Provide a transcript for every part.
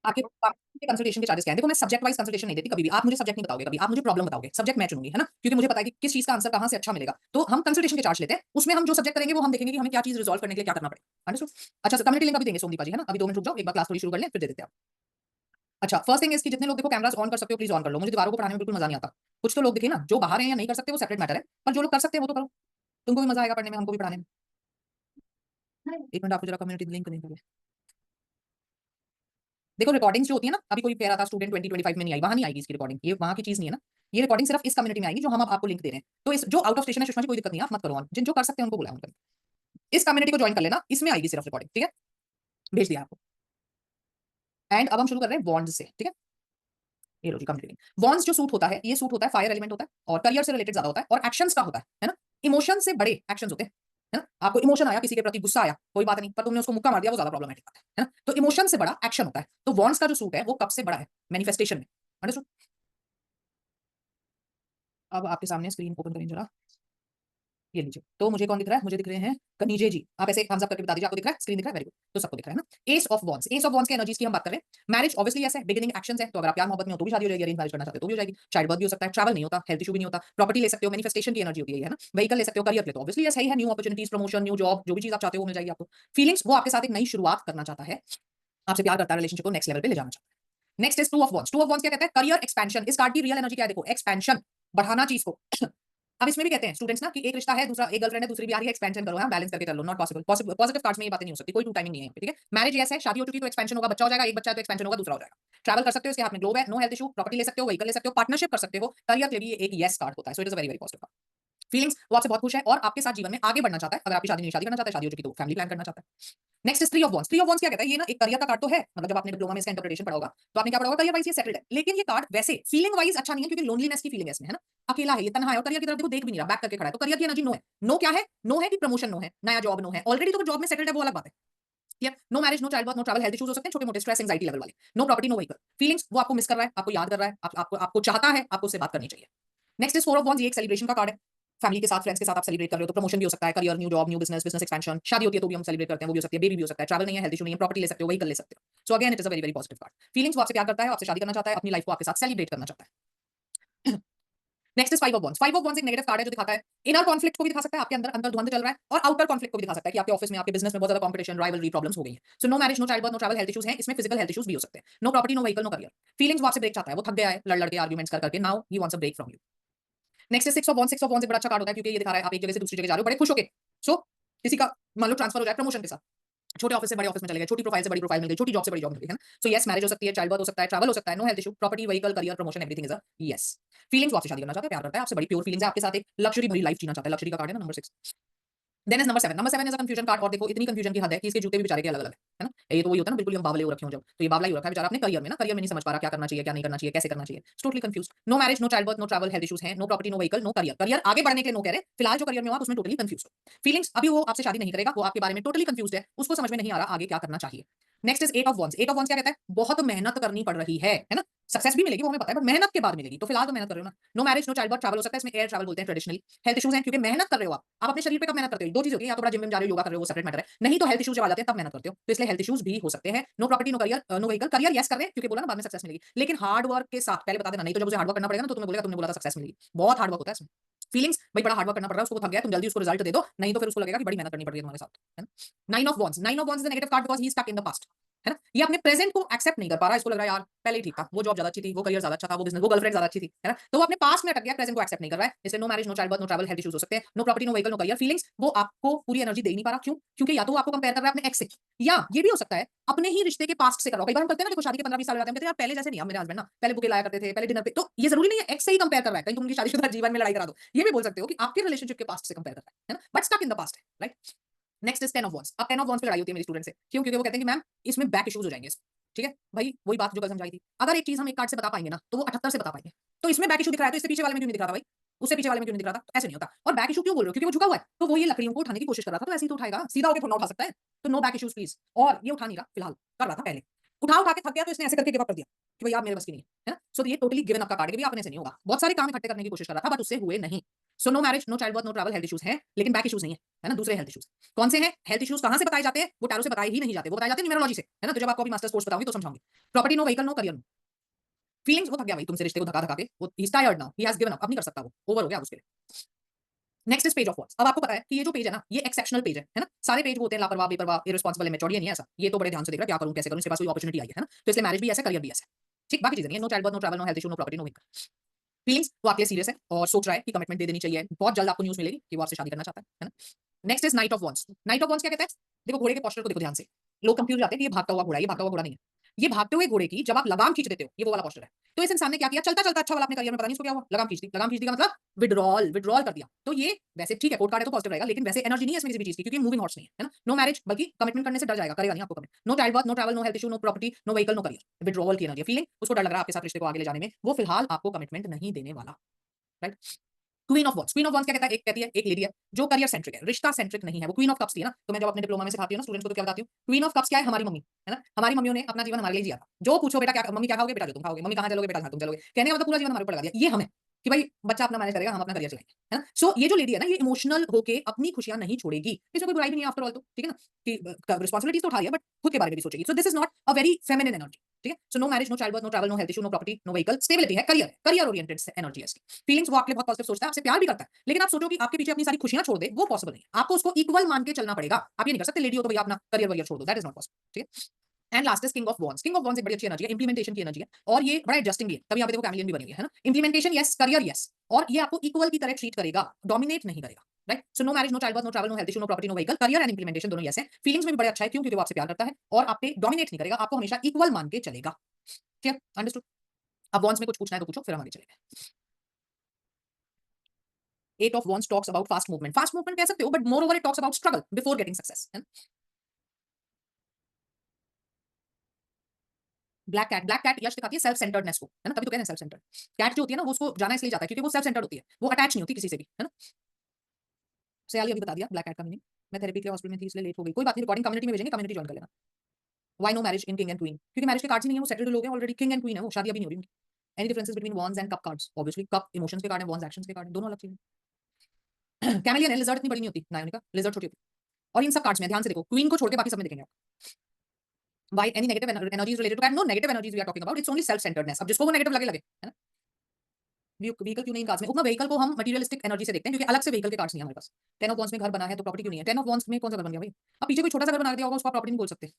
आपके कंसल्टेशन के चार्जेस क्या है? देखो मैं सब्जेक्ट वाइज कंसल्टेशन नहीं देती कभी भी। आप मुझे सब्जेक्ट नहीं बताओगे कभी, आप मुझे प्रॉब्लम बताओगे, सब्जेक्ट मैं चुनूंगी, है ना? क्योंकि मुझे पता है कि किस चीज का आंसर कहां से अच्छा मिलेगा। तो हम कंसल्टेशन के चार्ज लेते हैं, उसमें हम जो सब्जेक्ट करेंगे वो हम देखेंगे कि हमें क्या चीज रिजॉल्व करने के लिए क्या करना पड़ेगा। अंडरस्टूड? अच्छा सर कम्युनिटी लिंक अभी देंगे सोमदीपा जी, है ना? अभी 2 मिनट रुक जाओ, एक बार क्लास थोड़ी शुरू कर लें फिर दे देते हैं आप। अच्छा फर्स्ट थिंग इज कि जितने लोग देखो कैमरास ऑन कर सकते हो प्लीज ऑन कर लो। मुझे दीवारों को पढ़ाने में बिल्कुल मजा नहीं आता। कुछ तो लोग दिखे ना जो बाहर हैं या नहीं कर सकते वो सेपरेट मैटर है, पर जो लोग कर सकते हैं वो तो करो। तुमको भी मजा आएगा पढ़ने में, हमको भी पढ़ाने में। एक मिनट आपको जरा कम्युनिटी लिंक देंगे। देखो रिकॉर्डिंग्स जो होती है ना, अभी कोई कह रहा था स्टूडेंट 2025 में नहीं आई, वहां नहीं आएगी इसकी रिकॉर्डिंग, ये वहां की चीज नहीं है ना। ये रिकॉर्डिंग सिर्फ इस कम्युनिटी में आएगी जो हम अब आपको लिंक दे रहे हैं। तो इस जो आउट ऑफ स्टेशन है सुषमा जी कोई दिक्कत नहीं है, आप मत करो ऑन, जिन जो कर सकते हैं उनको बुलाओ उनको। इस कम्युनिटी को ज्वाइन कर लेना, इसमें आएगी सिर्फ रिकॉर्डिंग, ठीक है? भेज दिया आपको। एंड अब हम शुरू कर रहे हैं बॉन्ड्स से, ठीक है? ये लो जी कम्युनिटी। बॉन्ड्स जो सूट होता है, ये सूट होता है फायर एलिमेंट होता है और करियर से रिलेटेड ज्यादा होता है और एक्शंस का होता है ना? इमोशन से बड़े एक्शंस होते हैं, है ना? आपको इमोशन आया, किसी के प्रति गुस्सा आया, कोई बात नहीं, पर तुमने उसको मुक्का मार दिया, वो ज्यादा प्रॉब्लमेटिक बात है ना? तो इमोशन से बड़ा एक्शन होता है। तो बॉन्ड्स का जो सूट है वो कब से बड़ा है? मैनिफेस्टेशन में। अंडरस्टूड? अब आपके सामने स्क्रीन ओपन करें जरा, ये लीजिए। तो मुझे कौन दिख रहा है? मुझे दिख रहे हैं कनीजे जी। आप ऐसे थम्स अप करके बता दीजिए आपको दिख रहा है, स्क्रीन दिख रहा है? वेरी गुड, तो सबको दिख रहा है ना? S of wands, S of wands की एनर्जीज की हम बात कर रहे हैं। मैरिज ऑब्वियसली ऐसे बिगिनिंग एक्शंस है, तो अगर आप प्यार मोहब्बत में हो तो भी शादी हो जाएगी, अरेंज मैरिज करना चाहते हो तो भी हो जाएगी, चाइल्ड बर्थ भी हो सकता है, ट्रैवल नहीं होता, हेल्थ इशू भी नहीं होता, प्रॉपर्टी ले सकते हो, मैनिफेस्टेशन की एनर्जी होती है ना? व्हीकल ले सकते हो, करियर ले तो ऑब्वियसली ऐसा ही है, new opportunities, promotion, new job, जो भी चीज आप चाहते हो वो मिल जाएगी आपको। फीलिंग्स, वो आपके साथ एक नई शुरुआत करना चाहता है, आपसे प्यार करता है, रिलेशनशिप को नेक्स्ट लेवल पे ले जाना चाहता है। Next is two of wands. Two of wands क्या कहता है? Career expansion. इस कार्ड की रियल एनर्जी क्या है? देखो एक्सपेंशन, बढ़ाना चीज को। अब इसमें भी कहते हैं स्टूडेंट्स ना कि एक रिश्ता है, दूसरा एक गर्लफ्रेंड है, दूसरी भी आ रही है, एक्सपेंशन करो, हाँ बैलेंस करके चलो, नॉट पॉसिबल। पॉजिटिव कार्ड्स में ये बातें नहीं हो सकती, कोई टू टाइमिंग नहीं है यहाँ पे, ठीक है? मैरिज यस है, शादी हो चुकी तो एक्सपेंशन होगा, बच्चा हो जाएगा, एक बच्चा है तो एक्सपेंशन होगा, दूसरा हो जाएगा। ट्रैवल कर सकते हो, इसके हाथ में ग्लोब है, नो हेल्थ इशू, प्रॉपर्टी ले सकते हो, व्हीकल ले सकते हो, पार्टनरशिप कर सकते हो, करियर के लिए भी एक यस कार्ड होता है। सो it is a very very positive card. Feelings, वो आपसे बहुत खुश है और आपके साथ जीवन में आगे बढ़ना चाहता है। अगर आपकी शादी नहीं, शादी करना चाहता है, शादी हो चुकी तो फैमिली प्लान करना चाहता है। Next is three of wands. Three of wands क्या कहता है? ये ना एक करियर का कार्ड तो है, मतलब जब आपने डिप्लोमा में इसका इंटरप्रिटेशन पढ़ा होगा तो आपने क्या पढ़ा होगा, करियर वाइज ये सेटल्ड है, लेकिन ये कार्ड वैसे फीलिंग वाइज अच्छा नहीं है, क्योंकि लोनलीनेस की फीलिंग है इसमें, है ना? अकेला है, ये तन्हा है और करियर की तरफ देखो देख भी नहीं रहा, बैक करके खड़ा है, तो करियर की एनर्जी नो है। नो क्या है? नो है कि प्रमोशन नो है, नया जॉब नो है, ऑलरेडी तो जॉब में सेटल्ड है, वो अलग बात है। ठीक है? No marriage, no child birth, no travel, health issues हो सकते हैं छोटे मोटे, स्ट्रेस एंजाइटी लेवल वाले। No property, no vehicle. Feelings, वो आपको मिस कर रहा है, आपको याद कर रहा है, आपको चाहता है, आपको उससे बात करनी चाहिए। Next is four of wands, ये एक सेलिब्रेशन का कार्ड है। फैमिली के साथ, फ्रेंड्स के साथ आप सेलिब्रेट कर रहे हो तो प्रमोशन भी हो सकता है, career, new job, new business, business expansion, शादी होती है तो भी हम सेलिब्रेट करते हैं, वो भी हो सकती है, बेबी भी हो सकता है, ट्रैवल नहीं है, हेल्थ इशू नहीं है, प्रॉपर्टी ले सकते हो, व्हीकल ले सकते हो। So again it is a very very positive card. Feelings, वो आपसे प्यार करता है, आपसे शादी करना चाहता है, अपनी लाइफ को आपके साथ सेलिब्रेट करना चाहता है। Next is five of wands. Five of wands एक नेगेटिव कार्ड है जो दिखाता है इनर कॉन्फ्लिक्ट को भी दिखा सकता है, आपके अंदर अंतर द्वंद चल रहा है, और आउटर कॉन्फ्लिक्ट को भी दिखा सकता है कि आपके ऑफिस में, आपके बिजनेस में बहुत ज्यादा कंपटीशन, राइवलरी, प्रॉब्लम्स हो गई है। So no marriage, no child birth, no travel, health issues हैं, इसमें फिजिकल हेल्थ इश्यूज भी हो सकते हैं। No property, no vehicle, no career. Feelings, वो आपसे ब्रेक चाहता है, वो थक गया है लड़ लड़ के, आर्गुमेंट्स कर करके, now he wants a break from you. Next is six of wands. Six of wands एक बड़ा अच्छा कार्ड होता है, क्योंकि ये दिखा रहा है आप एक जगह से दूसरी जगह जा रहे हो बड़े खुश होके। सो किसी का मान लो ट्रांसफर हो जाए प्रमोशन के साथ, छोटे ऑफिस से बड़े ऑफिस में चले गए, छोटी प्रोफाइल से बड़ी प्रोफाइल मिल गई, छोटी जॉब से बड़ी जॉब मिल गई, है ना? सो यस, मैरिज हो सकती है, चाइल्ड बर्थ हो सकता है, ट्रैवल हो सकता है, no health issue, property, vehicle, career, promotion, everything is a yes. Feelings, वो आपसे शादी करना चाहता है, प्यार करता है, आपसे बड़ी प्योर फीलिंग्स है, आपके साथ एक लग्जरी भरी लाइफ जीना चाहता है, लग्जरी का कार्ड है ना number 6। Then is number 7। Number 7 is a confusion card, और देखो इतनी कंफ्यूजन की हद है कि इसके जूते भी बेचारे के अलग-अलग है ना? ये तो वही होता है ना, बिल्कुल ही हम बावले हो रखे हो जब, तो ये बावला ही हो रखा है बेचारा अपने करियर में ना, करियर में नहीं समझ पा रहा क्या करना चाहिए, क्या नहीं करना चाहिए, कैसे करना चाहिए, totally confused. No marriage, no child birth, no travel, health issues हैं, no property, no vehicle, no career. Career आगे बढ़ने के लिए नो कह रहे हैं, फिलहाल जो करियर में हो आप उसमें टोटली कंफ्यूज्ड हो। फीलिंग्स, अभी वो आपसे शादी नहीं करेगा, वो आपके बारे में टोटली कंफ्यूज्ड है, उसको समझ में नहीं आ रहा आगे क्या करना चाहिए। Next is eight of wands. Eight of wands क्या कहता है? बहुत मेहनत करनी पड़ रही है ना? सक्सेस भी मिलेगी वो हमें पता है, बट मेहनत के बाद मिलेगी, तो फिलहाल तो मेहनत कर रहे हो ना। No marriage, no child birth, travel हो सकता है, इसमें एयर ट्रैवल बोलते हैं ट्रेडिशनली। हेल्थ इश्यूज हैं, क्योंकि मेहनत कर रहे हो आप अपने शरीर पे कब मेहनत करते हो? दो चीज होती है, या तो बड़ा जिम में जा रहे हो, योगा कर रहे हो, वो सेपरेट मैटर है, नहीं तो हेल्थ इश्यूज जब आ जाते हैं तब मेहनत करते हो, तो इसलिए हेल्थ इश्यूज भी हो सकते हैं। No property, no career, no vehicle. Career yes कर रहे हैं क्योंकि बोला ना बाद में सक्सेस मिलेगी, लेकिन हार्ड वर्क के साथ पहले बता देना, नहीं तो जब उसे हार्ड वर्क करना पड़ेगा ना तो तुम्हें बोलेगा तुमने बोला था सक्सेस मिलेगी, बहुत हार्ड वर्क होता है इसमें। फीलिंग्स, भाई बड़ा हार्ड वर्क करना पड़ रहा है उसको, वो थक गया, तुम जल्दी उसको रिजल्ट दे दो, नहीं तो फिर उसको लगेगा कि बड़ी मेहनत करनी पड़ रही है तुम्हारे साथ, है ना? Nine of wands. Nine of wands is a negative card because he is stuck in the past, है ना? ये अपने प्रेजेंट को एक्सेप्ट नहीं कर पा रहा है, इसको लग रहा है यार पहले ही ठीक था, वो जॉब ज्यादा अच्छी थी, वो करियर ज्यादा अच्छा था, वो बिजनेस, वो गर्लफ्रेंड ज्यादा अच्छी थी, है ना? तो वो अपने पास्ट में अटक गया, प्रेजेंट को एक्सेप्ट नहीं कर रहा है, इसलिए no marriage, no child birth, no travel, health issues हो सकते हैं, no property, no vehicle, no career. Feelings, वो आपको पूरी एनर्जी दे ही नहीं पा रहा, क्यों? क्योंकि या तो वो आपको कंपेयर कर रहा है अपने एक्स से, या ये भी हो सकता है अपने ही रिश्ते के पास्ट से कर रहा हो। कई बार हम करते हैं ना, देखो शादी के 15-20 साल हो जाते हैं, कहते हैं यार पहले जैसे नहीं, अब मेरे हस्बैंड ना पहले बुके लाया करते थे, पहले डिनर पे, तो ये जरूरी नहीं है एक्स से ही कंपेयर कर रहा है, कहीं तुम उनकी शादीशुदा जीवन में लड़ाई करा दो, ये भी बोल सकते हो कि आपके रिलेशनशिप के पास्ट से कंपेयर कर रहा है ना? But stuck in the past है, right? Next is ten of wands. अब टेन ऑफ वॉन्ड्स पे लड़ाई होती है मेरी स्टूडेंट से, क्यों? क्योंकि वो कहते हैं कि मैम इसमें बैक इश्यूज हो जाएंगे, ठीक है भाई? वही बात जो कल समझाई थी, अगर एक चीज हम एक कार्ड से बता पाएंगे ना तो वो 78 से बता पाएंगे। तो इसमें बैक इशू दिख रहा है तो इससे पीछे वाले में क्यों नहीं दिख रहा था भाई? उससे पीछे वाले में क्यों नहीं दिख रहा था? तो ऐसे नहीं होता। और बैक इशू क्यों बोल रहे हो? क्योंकि वो झुका हुआ है, तो वो ये लकड़ियों को उठाने की कोशिश कर रहा था, तो ऐसे ही तो उठाएगा, सीधा होकर थोड़ा ना उठा सकता है। तो नो बैक इश्यूज प्लीज। और ये उठा नहीं रहा फिलहाल, कर रहा था पहले, उठा उठा के थक गया तो इसने ऐसे करके गिव अप कर दिया कि भाई आप मेरे बस की नहीं है ना? सो ये टोटली गिवन अप का कार्ड है कि भी आपने ऐसे नहीं होगा। बहुत सारे काम इकट्ठे करने की कोशिश कर रहा था बट उससे हुए नहीं। So no marriage, no child birth, no travel, health issues है, लेकिन बैक इश्यूज नहीं है ना, दूसरे हेल्थ इश्यूज। कौन से हैं हेल्थ इश्यूज, कहां से बताए जाते हैं? वो टैरो से बताए ही नहीं जाते, वो बताए जाते हैं न्यूमरोलॉजी से, है ना। तो जब आपको अभी मास्टर्स कोर्स बताऊंगी तो समझाऊंगी। Property no, vehicle no, career no. Feelings, वो थक गया भाई तुमसे, रिश्ते को धका धका के, वो he is tired now, he has given up, अब नहीं कर सकता, वो ओवर हो गया उसके लिए। Next is page of words. अब आपको पता है कि ये जो पेज है ना, ये एक्सेप्शनल पेज है ना। सारे पेज होते हैं लापरवाह, बेपरवाह, इररिस्पांसिबल, इमेच्योर, ये नहीं है ऐसा। ये तो बड़े ध्यान से देख रहा है क्या करूं कैसे करूं, इसके पास कोई अपॉर्चुनिटी आई है ना। तो इसलिए मैरिज भी ऐसा, करियर भी ऐसा। ठीक, बाकी चीजें नहीं है। No child birth, no travel, no health issue, no property, no vehicle. Feelings, वो आपके लिए सीरियस है और सोच रहा है कि कमिटमेंट दे देनी चाहिए, बहुत जल्द आपको न्यूज मिलेगी कि वो आपसे शादी करना चाहता है ना। Next is night of once. Night of once क्या कहता है? देखो घोड़े के पोस्चर को देखो ध्यान से। लोग कंफ्यूज जाते हैं कि ये भागता हुआ घोड़ा है, ये भागता हुआ घोड़ा नहीं है। ये भागते हुए घोड़े की जब आप लगाम खींच देते हो, ये वो वाला पोस्चर है। तो इस इंसान ने क्या किया, चलता चलता अच्छा वाला अपने करियर में, पता नहीं इसको क्या हुआ, लगाम खींच दी। लगाम खींच दी का मतलब विड्रॉल, विड्रॉल कर दिया। तो ये वैसे ठीक है, कोर्ट कार्ड है तो पॉजिटिव रहेगा, लेकिन वैसे एनर्जी नहीं है इसमें किसी भी चीज की, क्योंकि मूविंग हॉर्स नहीं है ना। नो मैरिज, बल्कि कमिटमेंट करने से डर जाएगा, करेगा नहीं आपको commit. No child birth, no travel, no health issue, no property, no vehicle, no career. Withdrawal की एनर्जी, फीलिंग, उसको डर लग रहा है आपके साथ रिश्ते को आगे ले जाने में, वो फिलहाल आपको कमिटमेंट नहीं देने वाला, right. Queen of wands, queen of wands क्या कहता है? एक कहती है, एक लेडी है जो करियर सेंट्रिक है, रिश्ता सेंट्रिक नहीं है। वो क्वीन ऑफ कप्स थी है ना। तो मैं जब अपने डिप्लोमा में सिखाती हूँ ना स्टूडेंट्स को, तो क्या बताती हूँ? क्वीन ऑफ कप्स क्या है? हमारी मम्मी है ना। हमारी मम्मियों ने अपना जीवन हमारे लिए जिया था। जो पूछो बेटा क्या, मम्मी क्या खाओगे? बेटा जो तुम खाओगे। मम्मी कहाँ चलोगे? बेटा जहाँ तुम चलोगे। कहने का मतलब पूरा जीवन हमारे ऊपर लगा दिया। ये हमें कि भाई बच्चा अपना मैनेज करेगा, हम अपना करियर चलाएंगे, है ना। सो ये जो लेडी है ना, ये इमोशनल होके अपनी खुशियां नहीं छोड़ेगी। इसमें कोई बुराई भी नहीं है आफ्टर ऑल, तो ठीक है ना, कि रिस्पांसिबिलिटीज तो उठा रही है बट खुद के बारे में भी सोचेगी। So this is not a very feminine energy, ठीक है। So no marriage, no child birth, no travel, no health issue, no property, no vehicle, stability है, करियर है, करियर ओरिएंटेड एनर्जी है इसकी। फीलिंग्स, वो आपके लिए बहुत पॉजिटिव सोचता है, आपसे प्यार भी करता है, लेकिन आप सोचो कि आपके पीछे अपनी सारी खुशियां छोड़ दे, वो पॉसिबल नहीं है। आपको उसको इक्वल मान के चलना पड़ेगा। आप ये नहीं कर सकते लेडी हो तो भैया अपना करियर वरियर छोड़ दो, दैट इज नॉट पॉसिबल, ठीक है। And last is king of wands. King of wands एक बड़ी अच्छी एनर्जी है, इंप्लीमेंटेशन की एनर्जी है, और ये बड़ा एडजस्टिंग भी है, तभी यहाँ पे देखो कैमिलियन भी बनी हुई है ना। इंप्लीमेंटेशन यस, करियर यस, और ये आपको इक्वल की तरह ट्रीट करेगा, डोमिनेट नहीं करेगा, right. So no marriage, no child birth, no travel, no health issue, no property, no vehicle, career and implementation दोनों यस है। फीलिंग्स में भी बड़ा अच्छा है, क्यों? क्योंकि वो आपसे प्यार करता है और आप पे डोमिनेट नहीं करेगा, आपको हमेशा इक्वल मान के चलेगा, ठीक है, अंडरस्टूड। अब वॉन्स में कुछ पूछना है तो पूछो, फिर हम आगे चलेंगे। Eight of wands talks about fast movement. Fast movement कह सकते हो, but moreover it talks about struggle before getting success, है ना। ब्लैक कैट, ब्लैक कैट यश दिखाती है सेल्फ सेंटर्डनेस को, है ना, तभी तो कहते हैं सेल्फ सेंटर्ड। कैट जो होती है ना, वो उसको जाना इसलिए जाता है क्योंकि वो सेल्फ सेंटर्ड होती है, वो अटैच नहीं होती किसी से भी, है ना। सयाली अभी बता दिया ब्लैक कैट का मीनिंग। मैं थेरेपी के हॉस्पिटल में थी इसलिए लेट हो गई, कोई बात नहीं, रिकॉर्डिंग कम्युनिटी में भेजेंगे, कम्युनिटी ज्वाइन कर लेना। Why no marriage in king and queen? क्योंकि मैरिज के कार्ड्स ही नहीं है, वो सेटल्ड लोग हैं ऑलरेडी, किंग एंड क्वीन है वो, शादी अभी नहीं हो रही उनकी। Any differences between once and cup cards? Obviously cup emotions के कार्ड है, वॉन्स एक्शंस के कार्ड है, दोनों अलग चीज है। कैमेलियन है, लिजर्ड इतनी बड़ी नहीं होती ना, उनका लिजर्ड छोटी होती है। और इन सब कार्ड्स में ध्यान से देखो, क्वीन को छोड़ के बाकी सब में देखेंगे आप। Why any negative energy is related to cat? No negative energies we are talking about. It's only self-centeredness. अब जिसको वो नेगेटिव लगे लगे, है ना। व्हीकल क्यों नहीं कार्ड्स में? उतना व्हीकल को हम मटेरियलिस्टिक एनर्जी से देखते हैं, क्योंकि अलग से व्हीकल के कार्ड्स नहीं है हमारे पास। टेन ऑफ वॉन्स में घर बना है तो प्रॉपर्टी क्यों नहीं है? टेन ऑफ वॉन्स में कौन सा घर बन गया भाई? अब पीछे कोई छोटा सा घर बना दिया होगा, उसको प्रॉपर्टी नहीं बोल सकते।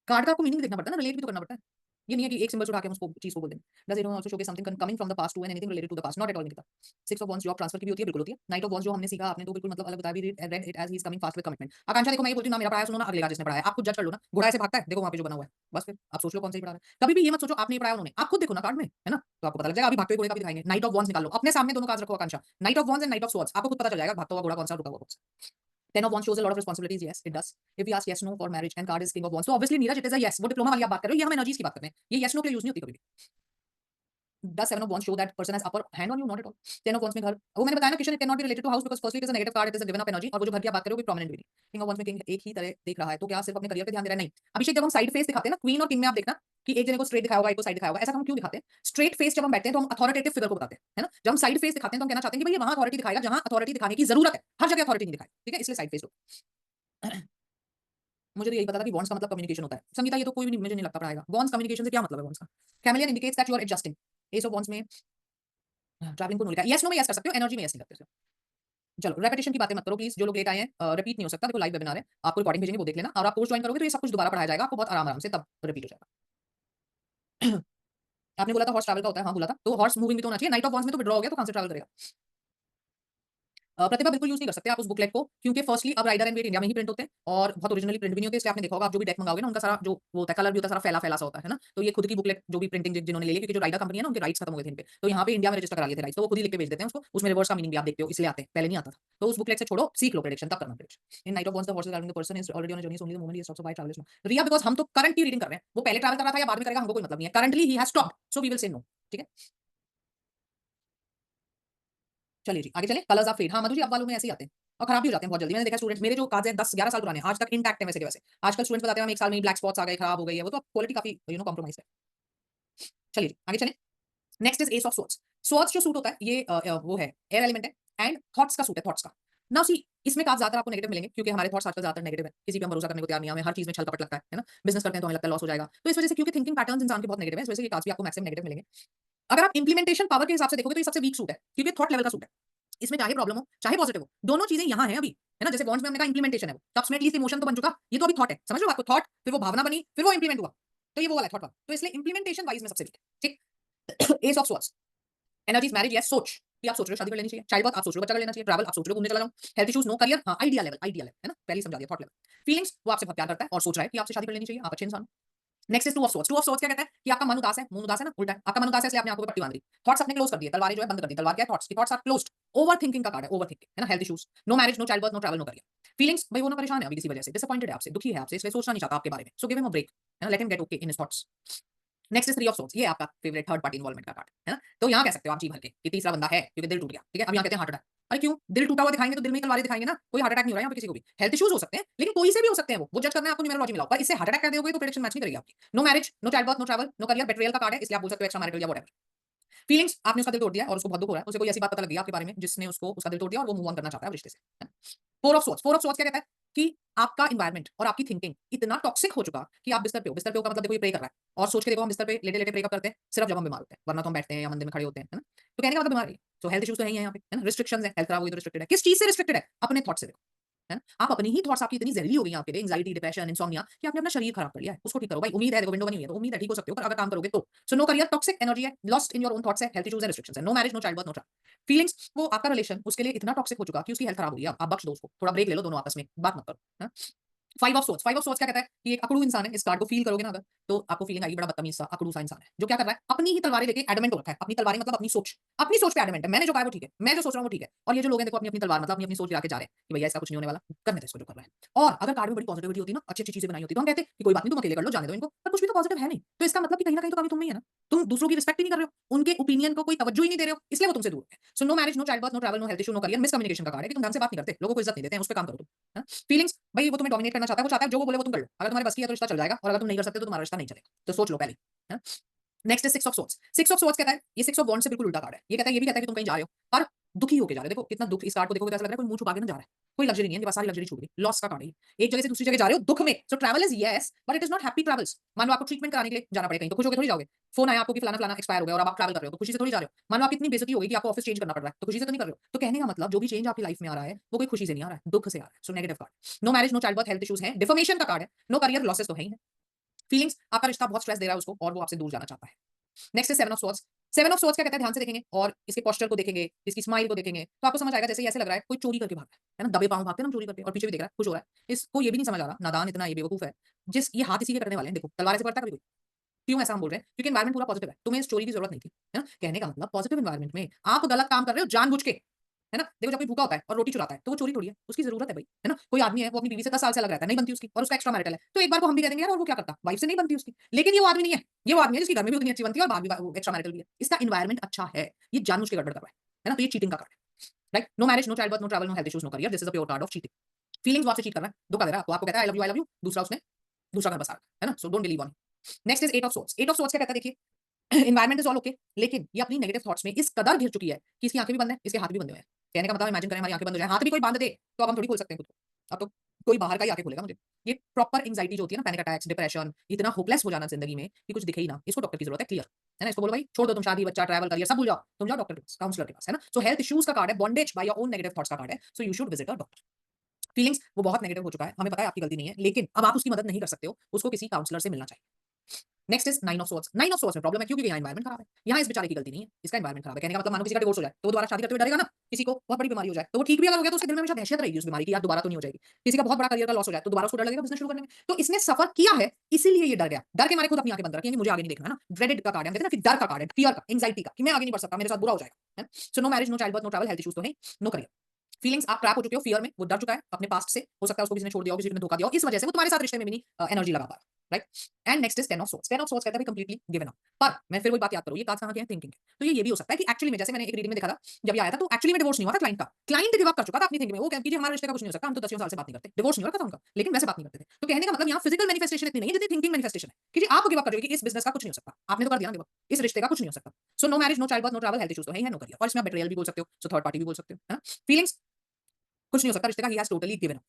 कार्ड का आपको मीनिंग देखना पड़ता है ना, रिलेट भी तो करना पड़ता है। ये नहीं है कि एक सिंबल उठा के हम उसको चीज को बोल दें। Does it also showcase something coming from the past to and anything related to the past? Not at all Nikita. Six of wands job transfer की भी होती है, बिल्कुल होती है। नाइट ऑफ वॉन्स जो हमने सीखा, आपने तो बिल्कुल मतलब अलग बताया भी, read it as he is coming fast with commitment. Akanksha देखो, मैं ये बोलती हूं ना मेरा पढ़ाया सुनो ना अगले का जिसने पढ़ाया, आप खुद जज कर लो ना, घोड़ा ऐसे भागता है, देखो वहां पे जो बना हुआ है, बस फिर आप सोच लो कौन सा ही पढ़ा रहा है। कभी भी ये मत सोचो आपने पढ़ाया उन्होंने, आप खुद देखो ना कार्ड में, है ना, तो आपको पता लग जाएगा। अभी भागते हुए घोड़े का भी दिखाएंगे, नाइट ऑफ वॉन्स निकाल लो अपने सामने, दोनों कार्ड रखो Akanksha, knight of wands and knight of swords, आपको खुद पता चल जाएगा भागता हुआ घोड़ा कौन सा, रुका हुआ कौन सा। Ten of Wands shows a lot of responsibilities. Yes, it does. If we ask yes no for marriage and card is King of Wands, so obviously Neeraj it is a yes. वो डिप्लोमा वाली आप बात कर रहे हो, ये हम energies की बात कर रहे हैं, ये yes no के लिए यूज नहीं होती कभी भी। Does seven of wands show that person has upper hand on you? Not at all. Ten of wands में घर, वो मैंने बताया ना Kishan, it cannot be related to house because firstly it is a negative card, it is a given up energy, और वो जो घर की आप बात कर रहे हो भी prominent भी नहीं। King of wands में king एक ही तरह देख रहा है, तो क्या सिर्फ अपने करियर पे ध्यान दे रहा है? नहीं। अभिषेक जब हम साइड फेस दिखाते हैं ना, क्वीन और किंग में आप देखना कि एक जने को स्ट्रेट दिखाया होगा, एक को साइड दिखाया होगा, ऐसा हम क्यों दिखाते हैं? स्ट्रेट फेस जब हम बैठते हैं तो हम अथॉरिटेटिव फिगर को बताते हैं, है ना। जब हम साइड फेस दिखाते हैं तो हम कहना चाहते हैं कि भाई ये वहां अथॉरिटी दिखाएगा जहां अथॉरिटी दिखाने की जरूरत है, हर जगह अथॉरिटी नहीं दिखाई, ठीक है, इसलिए साइड फेस लो। मुझे तो यही पता था कि बॉन्ड्स का मतलब कम्युनिकेशन होता है। संगीता ये तो कोई भी मुझे नहीं लगता पढ़ाएगा। बॉन्ड्स कम्युनिकेशन से क्या मतलब है बॉन्ड्स का? Chameleon indicates that you are adjusting. Ace of wands में ट्रैवलिंग को नो लिखा है। यस नो में यस कर सकते हो, एनर्जी में यस नहीं करते हो। चलो रेपिटेशन की बातें मत करो प्लीज, जो लोग लेट आए हैं, रिपीट नहीं हो सकता। देखो लाइव वेबिनार है, आपको रिकॉर्डिंग भेजेंगे, वो देख लेना, और आप कोर्स ज्वाइन करोगे तो ये सब कुछ दोबारा पढ़ाया जाएगा आपको, बहुत आराम आराम से, तब रिपीट हो जाएगा। आपने बोला था हॉर्स ट्रैवल का होता है, हाँ बोला था, तो हॉर्स मूविंग भी तो होना चाहिए। नाइट ऑफ वॉन्स में तो विड्रॉ हो गया, तो कहां से ट्रैवल करेगा? प्रतिभा बिल्कुल यूज नहीं कर सकते आप उस बुकलेट को, क्योंकि फर्स्टली अब राइडर एंड वेट इंडिया में ही प्रिंट होते हैं और बहुत ओरिजिनली प्रिंट भी नहीं होते, इसलिए आपने देखा होगा आप जो भी डेक मंगाओगे ना, उनका सारा जो वो होता है कलर भी होता है, सारा फैला फैला सा होता है ना। तो ये खुद की बुकलेट जो भी प्रिंटिंग जिन्होंने ले ली, क्योंकि जो राइडर कंपनी है ना, उनके राइट्स खत्म हो गए थे इन पे, तो यहाँ पे इंडिया में रजिस्टर करा लिए थे राइट्स, तो वो खुद ही लिख के भेज देते हैं उसको, उसमें रिवर्स का मीनिंग भी आप देखते हो, इसलिए आते हैं, पहले नहीं आता था। तो उस बुकलेट से छोड़ो, सीख लो प्रेडिक्शन, तब करना prediction. In knight of wands the horses driving the person is already on a journey, only the moment he stops by travellers. Riya because हम तो करंटली रीडिंग कर रहे हैं, वो पहले ट्रैवल कर रहा था या बाद में करेगा हमको कोई मतलब नहीं है, currently he has stopped, so we will say no, ठीक है। चलिए जी आगे चले। कलर्स ऑफ फेट, हाँ मधु जी अब वालों में ऐसे ही आते हैं और खराब भी हो जाते हैं बहुत जल्दी। मैंने देखा स्टूडेंट्स मेरे जो कार्ड्स हैं 10-11 साल पुराने, आज तक इंटैक्ट है वैसे के वैसे। आजकल स्टूडेंट्स बताते हैं हम एक साल में ही ब्लैक स्पॉट्स आ गए, खराब हो गई है, वो तो क्वालिटी काफी कॉम्प्रोमाइज है। चलिए आगे चले। Next is S of swords. Swords जो सूट होता है ये वो है एयर एलिमेंट है, एंड थॉट्स का सूट है, थॉट्स का। नाउ सी, इसमें काफी ज्यादा आपको नेगेटिव मिलेंगे क्योंकि हमारे थॉट्स आजकल ज्यादातर नेगेटिव है, किसी पे हम भरोसा करने को तैयार नहीं है, हमें हर चीज में छल कपट लगता है ना, बिजनेस करते हैं तो हमें लगता है लॉस हो जाएगा, तो इस वजह से क्योंकि थिंकिंग पैटर्न्स इंसान के बहुत नेगेटिव है, इस वजह से ये कार्ड्स भी आपको मैक्सिमम नेगेटिव मिलेंगे। अगर आप इंप्लीमेंटेशन पावर के हिसाब से देखोगे तो ये सबसे वीक सूट है क्योंकि थॉट लेवल का सूट है, इसमें चाहे प्रॉब्लम हो चाहे पॉजिटिव हो, दोनों चीजें यहाँ है अभी, है ना। जैसे बॉन्ड्स में हमने कहा इंप्लीमेंटेशन है, वो तब उसमें एटलीस्ट इमोशन तो बन चुका, ये तो अभी थॉट है, समझ लो आपको, थॉट फिर वो भावना बनी फिर वो इंप्लीमेंट हुआ, तो ये वो वाला थॉट वाला, तो इसलिए इंप्लीमेंटेशन वाइज में सबसे वीक है, ठीक। S of swords, energies marriage, yes, सोच कि आप सोच रहे हो शादी कर लेनी चाहिए, चाइल्ड बर्थ आप सोच रहे हो बच्चा कर लेना चाहिए, ट्रैवल आप सोच रहे हो घूमने चला जाऊं, हेल्थ इश्यूज नो, करियर हाँ, आइडिया लेवल, आइडिया लेवल, है ना, पहले ही समझा दिया, थॉट लेवल। फीलिंग्स, वो आपसे बहुत प्यार करता है और सोच रहा है कि आपसे शादी कर लेनी चाहिए, आप अच्छे इंसान। Next is to of source, to of swords क्या कहता है कि आपका मन उदास है, मूड उदास है ना, उल्टा है, आपका मन उदास है इसलिए आपने आंखों पे पट्टी बांध दी, थॉट्स अपने क्लोज कर दिए, तलवारें जो है बंद कर दी, तलवार क्या है, थॉट्स की, thoughts are closed, overthinking का कार्ड है, ओवर थिंकिंग, है ना, health issues, no marriage, no child birth, no travel, no career. Feelings, भाई वो ना परेशान है अभी किसी वजह से, डिसअपॉइंटेड है आपसे, दुखी है आपसे, इसलिए सोचना नहीं चाहता आपके बारे में, so give him a break, है ना, let him get okay in his thoughts. Next is three of swords, ये आपका फेवरेट थर्ड पार्टी इन्वॉल्वमेंट का कार्ड है ना, तो यहाँ कह सकते हो आप जी भर के कि तीसरा बंदा है क्योंकि दिल टूट गया, ठीक है, अब यहाँ कहते हैं हार्ट अटैक, अरे क्यों, दिल टूटा हुआ दिखाएंगे तो दिल में तलवारें दिखाएंगे ना, कोई हार्ट अटैक नहीं हो रहा है यहाँ पे किसी को भी, हेल्थ इश्यूज हो सकते हैं लेकिन कोई से भी हो सकते हैं, वो जज करना है आपको न्यूमरोलॉजी मिलाओ, पर इससे हार्ट अटैक कर दोगे तो प्रेडिक्शन मैच नहीं करेगी आपकी। No marriage, no child birth, no travel, no career, betrayal का कार्ड है, इसलिए आप बोल सकते हो एक्स्ट्रा मैरिटल या व्हाटएवर। फीलिंग्स, आपने उसका दिल तोड़ दिया और उसको बहुत दुख हो रहा है, उसे कोई ऐसी बात पता लग गई आपके बारे में जिसने उसको उसका दिल तोड़ दिया और वो मूव ऑन करना चाहता है रिश्ते से। Four of source, four of swords क्या कहता है कि आपका एनवायरनमेंट और आपकी थिंकिंग इतना टॉक्सिक हो चुका कि आप बिस्तर पे हो, बिस्तर पे हो का मतलब देखो ये प्रे कर रहा है, और सोच के देखो हम बिस्तर पे लेटे लेटे प्रे करते हैं सिर्फ जब हम बीमार होते हैं, वरना तो हम बैठते हैं या मंदिर में खड़े होते हैं, है ना, तो कहने का मतलब बीमारी है, तो हेल्थ इश्यूज तो नहीं है यहाँ पे, है ना, रिस्ट्रिक्शंस है, हेल्थ खराब हुई तो रिस्ट्रिक्टेड है, किस चीज से रिस्ट्रिक्टेड है, अपने थॉट से देखो, है ना, आप अपनी ही थॉट्स आपकी इतनी जहरीली हो गई हैं आपके लिए, एंजाइटी, डिप्रेशन, इंसोम्निया, कि आपने अपना शरीर खराब कर लिया है, उसको ठीक करो भाई, उम्मीद है, देखो विंडो बनी हुई है तो उम्मीद है ठीक हो सकते हो, पर अगर काम करोगे तो। So no career, toxic energy है, lost in your own thoughts है, हेल्थ इश्यूज है, रिस्ट्रिक्शंस है, no marriage, no child birth, no travel. Feelings, वो आपका रिलेशन उसके लिए इतना टॉक्सिक हो चुका कि उसकी हेल्थ खराब हो गई है, आप बख्श दो उसको, थोड़ा ब्रेक ले लो दोनों आपस में, बात मत करो, है ना। Five of source, five of swords क्या कहता है कि एक अकड़ू इंसान है, इस कार्ड को फील करोगे ना अगर, तो आपको फीलिंग आएगी बड़ा बदतमीज सा अकड़ू सा इंसान है जो क्या कर रहा है, अपनी ही तलवारें लेके एडमेंट हो रखा है, अपनी तलवारें मतलब अपनी सोच पे एडमेंट है, मैंने जो कहा वो ठीक है, मैं जो सोच रहा हूं वो ठीक है, और ये जो लोग हैं देखो अपनी अपनी तलवार मतलब अपनी अपनी सोच गिरा के जा रहे हैं कि भैया इसका कुछ नहीं होने वाला, करने दो इसको जो कर रहा है। और अगर कार्ड में बड़ी पॉजिटिविटी होती ना, अच्छी अच्छी चीजें बनाई होती तो हम कहते कि कोई बात नहीं तुम अकेले कर लो, जाने दो इनको, पर कुछ भी तो पॉजिटिव है नहीं, तो इसका मतलब कि कहीं ना कहीं तो कमी तुम में ही है ना, तुम दूसरों की रिस्पेक्ट ही नहीं कर रहे हो, उनके ओपिनियन को कोई तवज्जो ही नहीं दे रहे हो, इसलिए वो तुमसे दूर है। So no marriage, no child birth, no travel, no health issue, no career, miscommunication का कार्ड है कि तुम ढंग से बात नहीं करते, लोगों को इज्जत नहीं देते हैं, उस पर काम करो तुम। फीलिंग्स, भाई वो तुम्हें डोमिनेट करना चाहता है, वो चाहता है जो वो बोले वो तुम कर लो, अगर तुम्हारे बस की है तो रिश्ता चल जाएगा, और अगर तुम नहीं कर सकते तो तुम्हारा रिश्ता नहीं चलेगा, तो सोच लो पहले, है ना। नेक्स्ट है six of source, six of source कहता है, ये सिक्स ऑफ वॉन्ड से बिल्कुल उल्टा कार्ड है, ये कहता है, ये भी कहता है कि तुम कहीं जा रहे हो और दुखी होकर जा रहे हो, देखो कितना दुख, इस कार्ड को देखोगे तो ऐसा लग रहा है कोई मुंह छुपा के ना जा रहा है, कोई लग्जरी नहीं है, इनके पास सारी लग्जरी छूट गई, लॉस का कार्ड है ये, एक जगह से दूसरी जगह जा रहे हो दुख में, so travel is yes but it is not happy travels. मान लो आपको ट्रीटमेंट कराने के लिए जाना पड़े कहीं, तो खुश होकर थोड़ी जाओगे, फोन आया आपको कि फलाना फलाना एक्सपायर हो गया और अब आप ट्रैवल कर रहे हो तो खुशी से थोड़ी जा रहे हो, मान लो आपकी इतनी बेइज्जती हो गई कि आपको ऑफिस चेंज करना पड़ रहा है तो खुशी से तो नहीं कर रहे हो, तो कहने का मतलब जो भी चेंज आपकी लाइफ में आ रहा है वो कोई खुशी से नहीं आ रहा है, दुख से आ रहा है, so negative card. No marriage, no child birth, health issues है, डिफॉर्मेशन का कार्ड है, नो करियर, लॉसेस तो है ही है। फीलिंग्स, आपका रिश्ता बहुत स्ट्रेस दे रहा है उसको और वो आपसे दूर जाना चाहता है। नेक्स्ट है seven of source, seven of swords क्या कहता है, ध्यान से देखेंगे और इसके पोस्चर को देखेंगे, इसकी स्माइल को देखेंगे तो आपको समझ आएगा जैसे ये ऐसे लग रहा है कोई चोरी करके भाग रहा है ना, दबे पांव भागते हैं ना चोरी करके, और पीछे भी देख रहा है खुश हो रहा है, इसको ये भी नहीं समझ आ रहा, नादान इतना ये बेवकूफ है, जिस ये हाथ इसी के करने वाले हैं, देखो तलवार से पड़ता है कभी कोई, क्यों ऐसा हम बोल रहे हैं, क्योंकि एनवायरमेंट पूरा पॉजिटिव है, तुम्हें इस चोरी की जरूरत नहीं थी, है ना, कहने का मतलब पॉजिटिव एनवायरमेंट में आप गलत काम कर रहे हो जानबूझ के, है ना, देखो जब कोई भूखा होता है और रोटी चुराता है तो वो चोरी थोड़ी है, उसकी जरूरत है भाई, है ना, कोई आदमी है वो अपनी बीवी से 10 साल से अलग रहता है, नहीं बनती उसकी और उसका एक्स्ट्रा मैरिटल है, तो एक बार को हम भी कह देंगे यार और वो क्या करता, वाइफ से नहीं बनती उसकी, लेकिन ये वो आदमी नहीं है, ये वो आदमी है जिसकी घर में भी उतनी अच्छी बनती है और बाहर भी एक्स्ट्रा मैरिटल भी है, इसका एनवायरमेंट अच्छा है, ये जानबूझ के गड़बड़ कर रहा है ना, तो ये चीटिंग का कार्ड है, right. No marriage, no child birth, no travel, no health issues, no career, this is a pure card of cheating. Feelings आपसे चीट कर रहा है, धोखा दे रहा है आपको कहता है आई लव यू, दूसरा उसने दूसरा घर बसा रखा है ना, so don't believe on. Next is eight of swords, eight of swords क्या कहता है देखिए, एनवायरमेंट इज ऑल ओके, लेकिन ये अपनी नेगेटिव थॉट्स में इस कदर घिर चुकी है कि इसकी आंखें भी बंद है, इसके हाथ भी बंद हुए हैं, कहने का मतलब इमेजिन करें हमारी आंखें बंद हो जाए, हाथ भी कोई बांध दे तो अब हम थोड़ी खोल सकते हैं खुद को, अब तो कोई बाहर का ही आके खोलेगा मुझे। ये प्रॉपर एंजाइटी जो होती है ना, पैनिक अटैक्स, डिप्रेशन, इतना होपलेस हो जाना जिंदगी में कि कुछ दिखे ही ना, इसको डॉक्टर की जरूरत है, क्लियर है ना, इसको बोलो भाई छोड़ दो तुम शादी बच्चा ट्रैवल करियर सब भूल जाओ, तुम जाओ डॉक्टर के पास, काउंसलर के पास, है ना। सो हेल्थ इश्यूज का कार्ड है, bondage by your own negative thoughts का कार्ड है, so you should visit a doctor. Feelings, वो बहुत नेगेटिव हो चुका है, हमें पता है आपकी गलती नहीं है, लेकिन अब आप उसकी मदद नहीं कर सकते हो, उसको किसी काउंसलर से मिलना चाहिए। Next is nine of source, nine of swords में प्रॉब्लम है क्योंकि यहाँ एनवायरमेंट खराब है, यहाँ इस बेचारे की गलती नहीं है, इसका एनवायरमेंट खराब है, कहने का मतलब मानो किसी का डिवोर्स हो जाए तो वो दोबारा शादी करते हुए डरेगा ना, किसी को बहुत बड़ी बीमारी हो जाए तो वो ठीक भी अगर हो गया तो उसके दिल में हमेशा दहशत रहेगी उस बीमारी की, यार दोबारा तो नहीं हो जाएगी, किसी का बहुत बड़ा करियर का लॉस हो जाए तो दोबारा उसको डर लगेगा बिजनेस शुरू करने में, तो इसने सफर किया है इसीलिए ये डर गया, डर के मारे खुद अपनी आंखें बंद रखी है कि मुझे आगे नहीं देखना, है ना, ड्रेडेड का कार्ड है, हम कहते हैं ना कि डर का कार्ड है, फियर का, एंजाइटी का, कि मैं आगे नहीं बढ़ सकता, मेरे साथ बुरा हो जाएगा, है। So no marriage, no child birth, no travel, health issues तो नहीं, नो करियर। फीलिंग्स, आप ट्रैप हो चुके हो फियर में, वो डर चुका है अपने पास्ट से, हो सकता है उसको किसी ने छोड़ दिया हो, किसी ने धोखा दिया हो, इस वजह से वो तुम्हारे साथ रिश्ते में भी नहीं एनर्जी लगा पा रहा, right. And next is ten of source. Ten of source कहता है कंप्लीटली गिवन अप। पर मैं फिर वही बात याद करूँ, ये कार्ड्स कहाँ के हैं, थिंकिंग। तो ये भी हो सकता है कि एक्चुअली में, जैसे मैंने एक रीडिंग में देखा था, जब ये आया था तो एक्चुअली में डिवोर्स नहीं हुआ था क्लाइंट का। क्लाइंट गिव अप कर चुका था अपनी थिंकिंग में, वो कहती है हमारे रिश्ते का कुछ नहीं हो सकता, हम तो 10 साल से बात नहीं करते, डिवोर्स नहीं हो रहा था उनका, लेकिन वैसे बात नहीं करते थे। तो कहने का मतलब यहाँ फिजिकल मैनिफेस्टेशन इतनी नहीं है जितनी थिंकिंग मैनिफेस्टेशन है कि जी आप गिव अप कर रहे हो कि इस बिजनेस का कुछ नहीं हो सकता, आपने तो कर दिया गिव अप, इस रिश्ते का कुछ नहीं हो सकता। So no marriage, no child birth, no travel, health issues तो है ही है, नो करियर, और इसमें आप बेट्रियल भी बोल सकते हो, सो थर्ड पार्टी भी बोल सकते हो, है ना। फीलिंग्स कुछ नहीं हो सकता रिश्ते का, he has totally given up.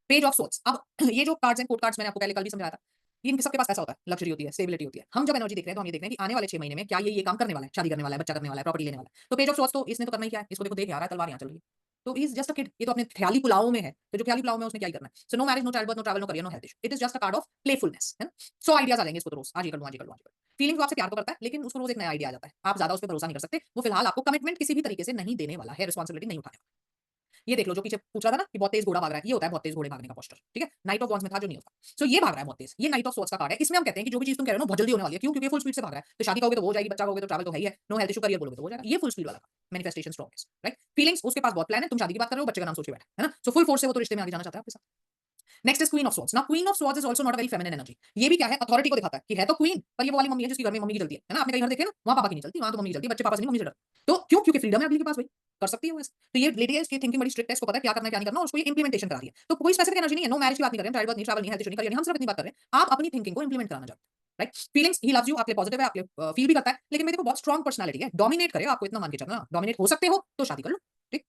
Page of sorts. अब ये जो कार्ड्स हैं, कोर्ट कार्ड्स, मैंने आपको पहले कल भी समझाया था, ये इनके सबके पास ऐसा होता है, लग्जरी होती है, स्टेबिलिटी होती है। हम जब एनर्जी देख रहे हैं तो हम ये देख रहे हैं कि आने वाले 6 महीने में क्या ये काम करने वाला है, शादी करने वाला है, बच्चा करने वाला है, प्रॉपर्टी लेने वाला है। तो पेज ऑफ सोर्ट्स तो इसने तो करना ही क्या है, इसको देखो देख आ रहा है, तलवार यहाँ चल रही है, तो he is just a kid, ये तो अपने ख्याली पुलाव में है, तो जो ख्याली पुलाव में उसने क्या ही करना है। So no marriage, no child birth, no travel, no career, no health issue, it is just a card of playfulness, है ना। सो आइडियाज आ जाएंगे इसको तो रोज, आज ये कर लूं, आज ये कर लूं, आज ये कर लूं। फीलिंग तो आपसे प्यार तो करता है, लेकिन उसको रोज एक नया आइडिया आ जाता है, आप ज्यादा उस पर भरोसा नहीं कर सकते, वो फिलहाल आपको कमिटमेंट किसी भी तरीके से नहीं देने वाला है, रिस्पॉन्सिबिलिटी नहीं उठाने। ये देख लो, जो पीछे पूछ रहा था ना कि बहुत तेज घोड़ा भाग रहा है, ये होता है बहुत तेज घोड़े भागने का पोस्टर, ठीक है। नाइट ऑफ वॉन्ड्स में था जो नहीं होता, सो ये भाग रहा है बहुत तेज, ये नाइट ऑफ सोर्ट्स का कार्ड है। इसमें हम कहते हैं कि जो भी चीज तुम कह रहे हो बहुत जल्दी होने वाली है, क्यों, क्योंकि फुल स्पीड से भाग रहा है। तो शादी कहोगे तो हो जाएगी, बच्चा कहोगे तो ट्रैवल तो है ही है, नो हेल्थ इशू, करियर बोलोगे तो हो जाएगा, ये फुल स्पीड वाला मैनिफेस्टेशन स्ट्रॉन्ग, राइट। फीलिंग्स, उसके पास बहुत प्लान है, तुम शादी की बात कर रहे हो, बच्चे का नाम सोच के बैठे, है ना। सो फुल फोर्स से वो तो रिश्ते में आगे जाना चाहता है आपके साथ। Next is queen of swords. Now queen of swords is also not a very feminine energy. ये भी क्या है, अथॉरिटी को दिखाता है कि है तो क्वीन, पर ये वो वाली मम्मी है जिसकी घर में मम्मी की चलती है ना। आपने कहीं घर देखे ना, वहां पापा की नहीं चलती, वहां तो मम्मी की चलती है, बच्चे पापा से नहीं मम्मी से डरते। तो क्यों, क्योंकि फ्रीडम है अगली के पास, भाई कर सकती है वो ऐसे। तो ये लेडी है, इसकी थिंकिंग बड़ी स्ट्रिक्ट है, इसको पता है क्या करना है क्या नहीं करना, और उसको ये इंप्लीमेंटेशन करा रही है। तो कोई स्पेसिफिक एनर्जी नहीं है, नो मैरिज की बात नहीं कर रहे हैं, चाइल्ड बर्थ नहीं, ट्रैवल नहीं, हेल्थ इशू नहीं, करियर नहीं, हम सिर्फ इतनी बात कर रहे हैं, आप अपनी थिंकिंग को इंप्लीमेंट कराना चाहते हैं, right. Feelings, he loves you, आपके पॉजिटिव है, आपके फील भी करता है, लेकिन मेरे को बहुत स्ट्रॉन्ग पर्सनालिटी है, डोमिनेट करे, आपको इतना मान के चलना, डोमिनेट हो सकते हो तो शादी कर लो, ठीक।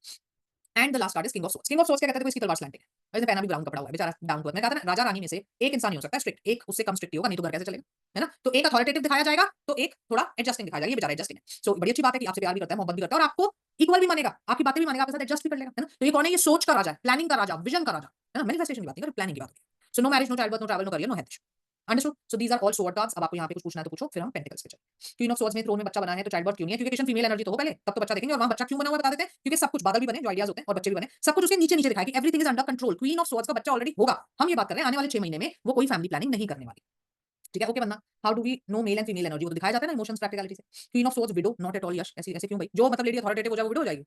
And the last card is king of swords. King of swords क्या कहते हैं, इसकी तलवार स्लैंटिंग है, इसने पहना भी ब्राउन कपड़ा हुआ है, बेचारा डाउन टू अर्थ। मैं कहता ना, राजा रानी में से एक इंसान नहीं हो सकता स्ट्रिक्ट, एक उससे कम स्ट्रिक्ट होगा, नहीं तो घर कैसे चलेगा, है ना। तो एक अथॉरिटेटिव दिखाया जाएगा, तो एक थोड़ा एडजस्टिंग दिखाया जाएगा, ये बेचारा एडजस्टिंग है। सो बड़ी अच्छी बात है कि आपसे प्यार भी करता है, मोहब्बत भी करता है, और आपको इक्वल भी मानेगा, आपकी बातें भी मानेगा, आपके साथ एडजस्ट भी कर लेगा, है ना। तो ये कौन है, ये सोच का राजा है, प्लानिंग का राजा, विजन का राजा, है ना। मैनिफेस्टेशन की बात नहीं कर, प्लानिंग की बात है। So no marriage, no child birth, no travel, no career, no health. Understood. So these are all sword cards. अब आपको यहाँ पे कुछ पूछना है तो पूछो, फिर हम पेंटिकल्स पे चलते हैं। क्वीन ऑफ स्वॉर्ड्स में थ्रोन में बच्चा बना है, तो चाइल्ड बर्थ क्यों नहीं है, क्योंकि कृष्ण फीमेल एनर्जी तो हो पहले, तब तो बच्चा देखेंगे। और वहां बच्चा क्यों बना हुआ बता देते हैं, क्योंकि सब कुछ, बादल भी बने जो आइडियाज होते हैं, और बच्चे भी बने, सब कुछ उसके नीचे नीचे दिखाया कि everything is under control. Queen of swords का बच्चा ऑलरेडी होगा। हम ये बात कर रहे हैं आने वाले 6 महीने में वो कोई फैमिली प्लानिंग नहीं करने वाली, ठीक है। ओके बनना। How do we know male and female energy, वो तो दिखाया जाता है ना इमोशंस प्रैक्टिकलिटी से। Queen of swords widow, not at all Yash, ऐसे ऐसे क्यों भाई, जो मतलब लेडी अथॉरिटेटिव हो जाए वो विडो हो जाएगी,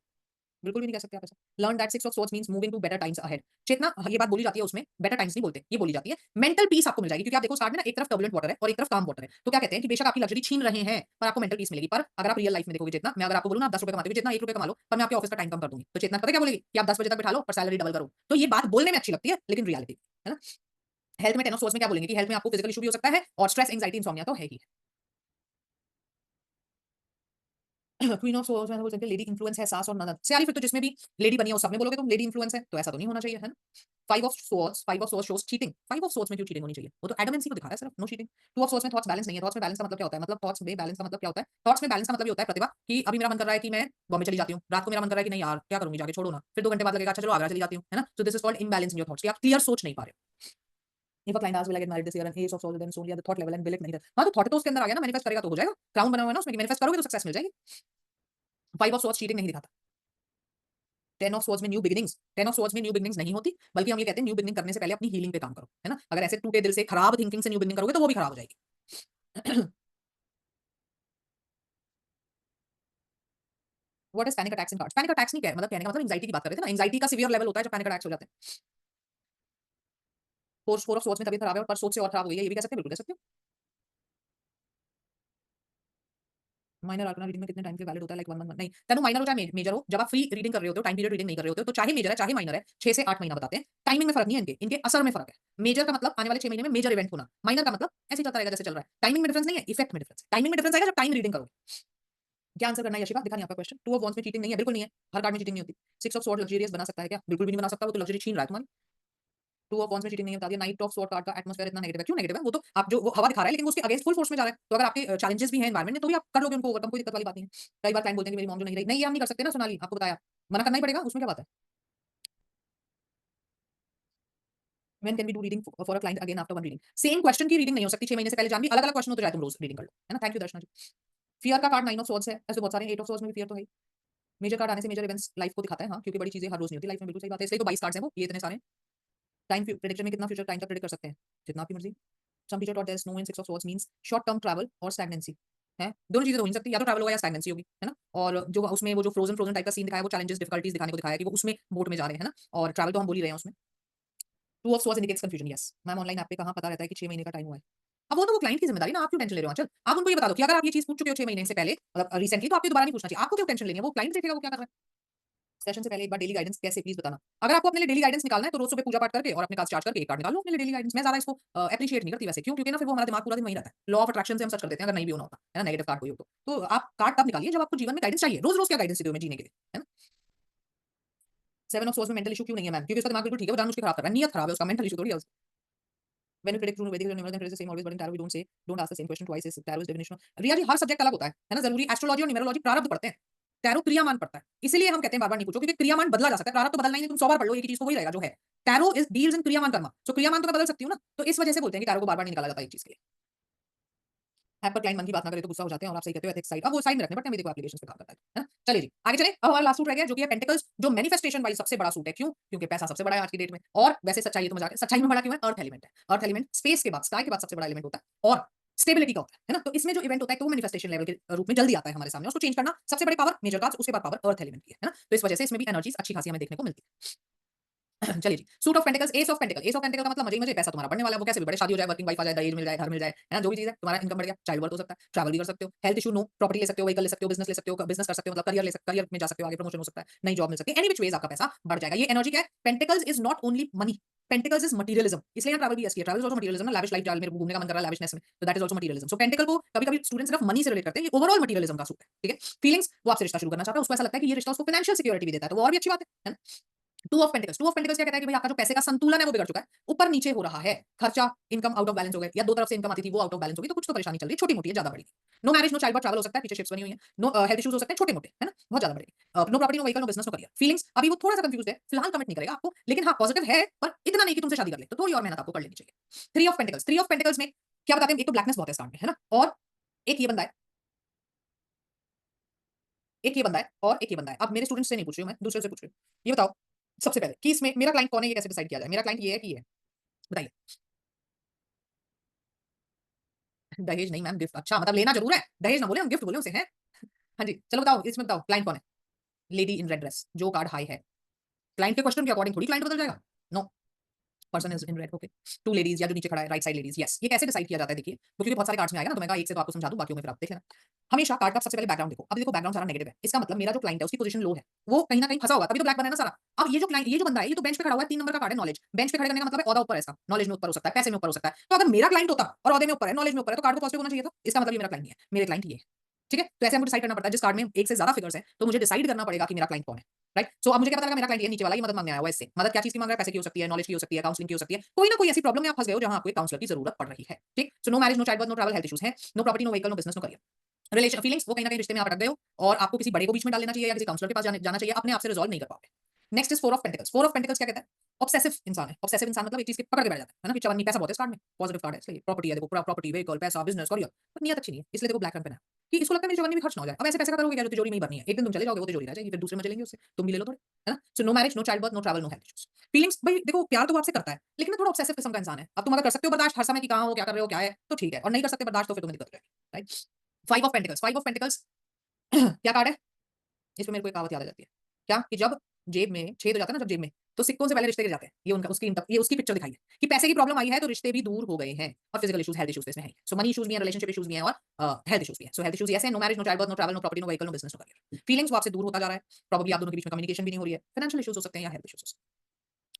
बिल्कुल भी नहीं कह सकते आप ऐसा। Learn that six of swords means moving to better times ahead. Chetna, ये बात बोली जाती है उसमें, बेटर टाइम्स नहीं बोलते, ये बोली जाती है मेंटल पीस आपको मिल जाएगी, क्योंकि आप देखो स्टार्ट में ना एक तरफ टर्बुलेंट वाटर है और एक तरफ काम वाटर है। तो क्या कहते हैं कि बेशक आपकी लग्जरी छीन रहे हैं, पर आपको मेंटल पीस मिलेगी। पर अगर आप रियल लाइफ में देखोगे चेतना, मैं अगर आपको बोलूं ना, आप 10 रुपए कमाते हो, चेतना 1 रुपए कमा लो, पर मैं आपके ऑफिस का टाइम कम कर दूंगी, तो चेतना पता क्या बोलेगी कि आप 10 बजे तक बैठा लो पर सैलरी डबल करो। तो ये बात बोलने में अच्छी लगती है, लेकिन रियलिटी, है ना। हेल्थ में टेन ऑफ सोर्स में क्या बोलेंगे कि हेल्थ में आपको फिजिकल इशू भी हो सकता है, और स्ट्रेस, एंजाइटी, इंसोम्निया तो है ही। क्वीन ऑफ सोर्ड्स में बोल सकते हैं लेडी इन्फ्लुएंस है, सास और ननद से फिर तो जिसमें भी लेडी बनी है उस सब में बोलोगे तुम लेडी इन्फ्लुएंस है, तो ऐसा तो नहीं होना चाहिए, है ना। Five of source shows cheating. Five of swords में क्यों चीटिंग होनी चाहिए, वो तो एडमेंसी को दिखा रहा है सिर्फ, no cheating. Two of swords में थॉट्स बैलेंस नहीं है। थॉट्स में बैलेंस का मतलब क्या होता है, मतलब थॉट्स में बैलेंस का मतलब क्या होता है, थॉट्स में बैलेंस का मतलब ये होता है प्रतिभा, कि अभी मेरा मन कर रहा है कि मैं बॉम्बे चली जाती हूँ, रात को मेरा मन कर रहा है कि नहीं यार क्या करूंगी जाके, छोड़ो ना, फिर 2 घंटे बाद लगेगा अच्छा चलो आगरा चली जाती हूँ, है ना। सो this is called imbalance in your thoughts, कि आप क्लियर सोच नहीं पा रहे हो। If a client asks will I get married this year and ace of swords then solely at the thought level and will it नहीं रहता। हाँ तो थॉट तो उसके अंदर आ गया ना, मैनिफेस्ट करेगा तो हो जाएगा, क्राउन बना हुआ है ना उसमें, कि मैनिफेस्ट करोगे तो सक्सेस मिल जाएगी। फाइव ऑफ सोर्स चीटिंग नहीं दिखाता। टेन ऑफ सोर्स में new beginnings, ten of swords में न्यू बिगिनिंग्स नहीं होती, बल्कि हम ये कहते हैं न्यू बिगिनिंग करने से पहले अपनी हीलिंग पे काम करो, है ना। अगर ऐसे टूटे दिल से, खराब थिंकिंग से न्यू बिगिनिंग करोगे तो वो भी खराब हो जाएगी। What is panic attacks in cards. Panic attacks नहीं कह मतलब, कहने का मतलब एंजाइटी की बात कर रहे थे ना, एंजाइटी का सीवियर लेवल होता है जब पैनिक अटैक्स हो जाते हैं। फोर ऑफ सोर्स में तबीयत खराब है और पर सोच से और खराब हो गई है, ये भी कह सकते हैं, बिल्कुल कह सकते हो। माइनर आर्कना रीडिंग में कितने टाइम के वैलिड होता है, लाइक 1 मंथ नहीं, तनु माइनर हो चाहे मेजर हो, जब आप फ्री रीडिंग कर रहे होते हो, टाइम पीरियड रीडिंग नहीं कर रहे होते हो, तो चाहे मेजर है चाहे माइनर है, 6 से 8 महीना बताते हैं। टाइमिंग में फर्क नहीं है, इनके इनके असर में फर्क है। मेजर का मतलब आने वाले 6 महीने में मेजर इवेंट होना, माइनर का मतलब ऐसे चलता रहेगा जैसे चल रहा है। टाइमिंग में डिफरेंस नहीं है, इफेक्ट में डिफरेंस है। टाइमिंग में डिफरेंस आएगा जब टाइम रीडिंग करोगे। क्या आंसर करना है यशिका, दिखा नहीं आपका क्वेश्चन। टू ऑफ वॉन्ड्स में चीटिंग नहीं है, बिल्कुल नहीं है, हर कार्ड में चीटिंग नहीं होती। सिक्स ऑफ स्वॉर्ड लग्जरियस बना सकता है क्या, बिल्कुल भी नहीं बना सकता, वो तो लग्जरी छीन रहा है तुम्हारी। टू ऑफ वॉन्ड्स में चीटिंग नहीं बता दिया। नाइट ऑफ स्वॉर्ड कार्ड का एटमॉस्फेयर इतना नेगेटिव है, क्यों नेगेटिव है, वो तो आप जो वो हवा दिखा रहा है, लेकिन वो उसके अगेंस्ट फुल फोर्स में जा रहा है। तो अगर आपके चैलेंजेस भी हैं एनवायरमेंट में, तो भी आप कर लोगे उनको ओवरकम, कोई दिक्कत वाली बात नहीं है। कई बार क्लाइंट बोलते हैं कि मेरी मॉम जो नहीं रही, नहीं ये हम नहीं कर सकते ना सोनाली, आपको बताया, मना करना ही पड़ेगा, उसमें क्या बात है। When can we do reading for a client again after one reading? Same question की रीडिंग नहीं हो सकती 6 महीने से पहले, जान भी अलग अलग क्वेश्चन हो तो जाए तुम रोज रीडिंग कर लो, है ना। Thank you Darshana ji. Fear का कार्ड 9 ऑफ स्वॉर्ड्स है, ऐसे बहुत सारे 8 ऑफ स्वॉर्ड्स में भी फियर तो है। मेजर कार्ड आने से मेजर इवेंट्स लाइफ को दिखाता है, हाँ, क्योंकि बड़ी चीजें हर रोज नहीं होती लाइफ में, बिल्कुल सही बात है, इसलिए तो 22 कार्ड्स हैं वो, ये इतने सारे। टाइम प्रेडिक्शन में कितना फ्यूचर टाइम तक प्रेडिक्ट कर सकते हैं, जितना आपकी मर्जी। Some teacher thought there is no in 6 of swords means short term travel और स्टैग्नेंसी, है दोनों चीजें तो हो नहीं सकती, या तो ट्रैवल होगा या स्टैग्नेंसी होगी, है ना। और जो उसमें वो जो फ्रोजन फ्रोजन टाइप का सीन दिखाया है, वो चैलेंजेस डिफिकल्टीज दिखाने को दिखाया है कि वो उसमें बोट में जा रहे हैं, है ना। और ट्रैवल तो हम बोल ही रहे हैं उसमें। Two of swords indicates confusion. Yes ma'am, online app पे कहाँ पता रहता है कि 6 महीने का टाइम हुआ है? अब वो तो वो क्लाइंट की जिम्मेदारी ना, आप क्यों टेंशन ले रहे हो आंचल? आप उनको ये बता दो कि अगर आप ये चीज पूछ चुके हो 6 महीने से पहले, मतलब रिसेंटली, तो आपको दोबारा नहीं पूछना चाहिए। आपको क्यों टेंशन लेनी है? वो क्लाइंट देखेगा वो क्या कर रहा है। सेशन से पहले एक बार डेली गाइडेंस कैसे, प्लीज बताना। अगर आपको अपने लिए डेली गाइडेंस निकालना है तो रोज सुबह पूजा पाठ करके और अपने कार्ड चार्ज करके एक कार्ड निकाल लो अपने लिए डेली गाइडेंस। मैं ज्यादा इसको एप्रिशिएट नहीं करती वैसे, क्यों? क्योंकि ना फिर वो हमारा दिमाग पूरा दिन वहीं रहता है। लॉ ऑफ अट्रैक्शन से हम सर्च कर देते हैं, अगर नहीं भी होना होता है ना, नेगेटिव कार्ड कोई हो तो आप कार्ड तब निकालिए जब आपको जीवन में गाइडेंस चाहिए। रोज रोज क्या गाइडेंस दे मैं जीने के लिए, है ना। 7 ऑफ सोर्स में मेंटल इशू क्यों नहीं है मैम? क्योंकि उसका दिमाग बिल्कुल ठीक है, वो जानबूझ के खराब कर रहा है, नियत खराब है उसका, मेंटल इशू थोड़ी है उसका। When we predict through Vedic numerals and traditions, same always, but in tarot we don't say, don't ask the same question twice. Is tarot's definition? Riya ji, हर सब्जेक्ट अलग होता है ना। जरूरी एस्ट्रोलॉजी और न्यूमेरोलॉजी प्रारब्ध पढ़ते हैं, टैरो क्रियामान पढ़ता है। इसीलिए हम कहते हैं बार बार नहीं पूछो, क्योंकि क्रियामान बदला जा सकता है, प्रारब्ध तो बदलना ही नहीं। तुम 100 बार पढ़ लो एक ही चीज को, वही रहेगा जो है। टैरो इज डील्स इन क्रियामान कर्मा, सो क्रियामान तो मैं बदल सकती हूँ ना, तो इस वजह से बोलते हैं कि टैरो को बार बार नहीं निकाला जाता एक चीज के लिए। ऐप पर क्लाइंट मन की बात ना करे तो गुस्सा हो जाते हैं, और आप सही कहते हो, एथिक्स साइड, अब वो साइड में रखने पड़ते हैं, मेरे को एप्लीकेशन पे काम करता है ना। चलिए जी आगे चले। अब हमारा लास्ट सूट रह गया जो कि है पेंटिकल्स, जो मैनिफेस्टेशन वाइज सबसे बड़ा सूट है। क्यों? क्योंकि पैसा सबसे बड़ा है आज की डेट में, और वैसे सच्चाई तो मजाक है, सच्चाई में बड़ा क्यों है? अर्थ एलिमेंट है। अर्थ एलिमेंट स्पेस के बाद, स्काई के बाद सबसे बड़ा एलिमेंट होता है, और स्टेबिलिटी का होता है ना। तो इसमें जो इवेंट होता है तो वो मैनिफेस्टेशन लेवल के रूप में जल्दी आता है हमारे सामने, उसको चेंज करना सबसे बड़ी पावर मेजर कार्ड्स, उसके बाद पावर अर्थ एलिमेंट की है ना। तो इस वजह से इसमें भी एनर्जीज अच्छी खासी हमें देखने को मिलती है। चलिए जी, suit of pentacles, ace of pentacle. Ace of pentacle का मतलब मजे ही मजे, पैसा तुम्हारा बढ़ने वाला है, वो कैसे भी बढ़े, शादी हो जाए, वर्किंग वाइफ आ जाए, दहेज मिल जाए, घर मिल जाए, है ना, जो भी चीज है, तुम्हारा इनकम बढ़ गया, चाइल्ड बर्थ हो सकता है, ट्रैवल भी कर सकते हो, हेल्थ इशू नो, प्रॉपर्टी ले सकते हो, व्हीकल ले सकते हो, बिजनेस ले सकते हो, बिजनेस कर सकते हो, मतलब करियर में जा सकते हो, आगे प्रमोशन हो सकता है, नई जॉब मिल सकती है, एनी विच वेज आपका पैसा बढ़ जाएगा। ये एनर्जी क्या है? Pentacles is not only money, pentacles is materialism. इसलिए ट्रैवल भी ऐसी है, ट्रैवल इज आल्सो मटेरियलिज्म ना, लाविश लाइफ डाल, मेरे को घूमने का मन कर रहा है लाविशनेस में, तो that is also materialism. So pentacle को कभी-कभी स्टूडेंट सिर्फ मनी से रिलेट करते हैं, ये ओवरऑल मटेरियलिज्म का सूट है, ठीक है। फीलिंग्स, वो आपसे रिश्ता शुरू करना चाहता है, उसको ऐसा लगता है कि ये रिश्ता उसको फाइनेंशियल सिक्योरिटी भी देता है, तो वो और भी अच्छी बात है ना। Two of pentacles, two of pentacles क्या कहता है कि भाई आपका जो पैसे का संतुलन है वो बिगड़ चुका है, ऊपर नीचे हो रहा है, खर्चा इनकम आउट ऑफ बैलेंस हो गए, या दो तरफ से इनकम आती थी वो आउट ऑफ बैलेंस होगी, तो कुछ तो परेशानी चल रही है, छोटी मोटी है, ज्यादा बड़ी। No marriage, no child birth, travel हो सकता है, पीछे शिप्स बनी हुई है, नो हेल्थ इश्यूज हो सकते हैं, छोटे मोटे, है ना, बहुत ज्यादा बड़े। No property, no vehicle, no business, no career. Feelings, अभी वो थोड़ा सा कंफ्यूज है, फिलहाल कमिट नहीं करेगा आपको, लेकिन हाँ पॉजिटिव है, पर इतना नहीं कि तुमसे शादी कर ले, तो थोड़ी और मेहनत आपको कर लेनी चाहिए। Three of pentacles, three of pentacles में क्या बताते हैं? एक तो ब्लैकनेस बहुत है स्टार्ट में, है ना, और एक ये बंदा है, एक ये बंदा है, और एक ये बंदा है। अब मेरे स्टूडेंट्स से नहीं पूछ रही हूँ मैं, दूसरे से पूछ रही हूँ। ये बताओ सबसे पहले कि इसमें मेरा क्लाइंट कौन है, ये कैसे डिसाइड किया जाए? मेरा क्लाइंट ये है कि ये है, बताइए। दहेज नहीं मैम, गिफ्ट। अच्छा, मतलब लेना जरूर है, दहेज ना बोले हम, गिफ्ट बोले उसे, हैं। हाँ जी, चलो बताओ, इसमें बताओ क्लाइंट कौन है? लेडी इन रेड ड्रेस, जो कार्ड हाई है। क्लाइंट के क्वेश्चन के अकॉर्डिंग थोड़ी क्लाइंट बदल जाएगा। No, person is in red, okay. Two ladies, या जो नीचे खड़ा है राइट साइड लेडीज, यस। ये कैसे डिसाइड किया जाता है? देखिए, क्योंकि बहुत सारे कार्ड्स में आएगा ना, तो मैं कहा एक से तो आपको समझा दूं, बाकियों में फिर आप देख लेना। हमेशा कार्ड का सबसे पहले बैकग्राउंड देखो। अब देखो बैकग्राउंड सारा नेगेटिव है, इसका मतलब मेरा जो क्लाइंट है उसकी पोजीशन लो है, वो कहीं ना कहीं फंसा होगा, तभी तो ब्लैक बना है ना सारा। अब ये जो क्लाइंट, ये जो बंदा है, ये तो बेंच पे खड़ा हुआ है, 3 नंबर का कार्ड है नॉलेज। बेंच पे खड़े करने का मतलब है ओहदा ऊपर है इसका, नॉलेज में ऊपर हो सकता है, पैसे में ऊपर हो सकता है। तो अगर मेरा क्लाइंट होता और ओहदे में ऊपर है, नॉलेज में ऊपर है, तो कार्ड को पॉजिटिव होना चाहिए था। इसका मतलब ये मेरा क्लाइंट नहीं है, मेरे क्लाइंट ये है, ठीक है। तो ऐसे हमको डिसाइड करना पड़ता है, जिस कार्ड में एक से ज्यादा फिगर्स हैं, तो मुझे डिसाइड करना पड़ेगा कि मेरा क्लाइंट कौन है, राइट। सो अब मुझे क्या पता लगा, मेरा क्लाइंट ये नीचे वाला, ये मदद मांगने आया हुआ है। इससे मदद क्या चीज की मांग रहा है? पैसे की हो सकती है, नॉलेज की हो सकती है, काउंसलिंग की हो सकती है, कोई ना कोई ऐसी प्रॉब्लम में आप फंस गए हो जहां आपको एक काउंसलर की जरूरत पड़ रही है, ठीक। So no marriage, no child birth, no travel, health issues है, no property, no vehicle, no business, no career. Relation feelings, वो कहीं ना कहीं रिश्ते में आप अटक गए हो, और आपको किसी बड़े को बीच में डाल लेना चाहिए, या किसी काउंसलर के पास जाना चाहिए, अपने आप से रिजॉल्व नहीं कर पाओगे। Next is four of pentacles. Four of pentacles क्या कहता है? ऑब्सेसिव इंसान है। ऑब्सेसिव इंसान मतलब एक चीज के पकड़ के बैठ जाता है ना, कि चवन्नी, पैसा बहुत है इस कार्ड में, पॉजिटिव कार्ड है, इसलिए प्रॉपर्टी है, देखो पूरा प्रॉपर्टी, व्हीकल, पैसा, बिजनेस, करियर, पर नियत अच्छी नहीं है, इसलिए देखो ब्लैक रंग पहना है, कि इसको लगता है मेरी चवन्नी भी खर्च ना हो जाए। अब ऐसे पैसे का करोगे क्या, जो तिजोरी में ही भरनी है, एक दिन तुम चले जाओगे, वो तिजोरी रह जाएगी, फिर दूसरे में चलेंगे उससे, तुम भी ले लो थोड़े, है ना। So no marriage, no child birth, no travel, no health issues. Feelings, भाई देखो प्यार तो वो आपसे करता है, लेकिन ना थोड़ा ऑब्सेसिव किस्म का इंसान है। अब तुम अगर कर सकते हो बर्दाश्त हर समय की, कहां हो, क्या कर रहे हो, क्या है, तो ठीक है, और नहीं कर सकते बर्दाश्त, तो फिर तुम्हें दिक्कत हो जाएगी, right. Five of pentacles, five of pentacles क्या कार्ड है? इसमें मेरे को एक कहावत याद आ जाती है, क्या कि जब जेब में छेद हो जाता है ना, जब जेब में, तो सिक्कों से पहले रिश्ते गिर जाते हैं। ये उनका ये उसकी पिक्चर दिखाई है कि पैसे की प्रॉब्लम आई है तो रिश्ते भी दूर हो गए हैं, और फिजिकल इश्यूज, हेल्थ इश्यूज इसमें है। सो मनी इश्यूज भी हैं, रिलेशनशिप इश्यूज भी हैं, और हेल्थ इश्यूज भी हैं। सो हेल्थ इश्यूज ऐसे हैं, no marriage, no child birth, no travel, no property, no vehicle, no business, no career. Feelings वो आपसे दूर होता जा रहा है, प्रॉब्ली आप दोनों के बीच में कम्युनिकेशन भी नहीं हो रही है, फाइनेंशियल इश्यूज हो सकते हैं, या health issues.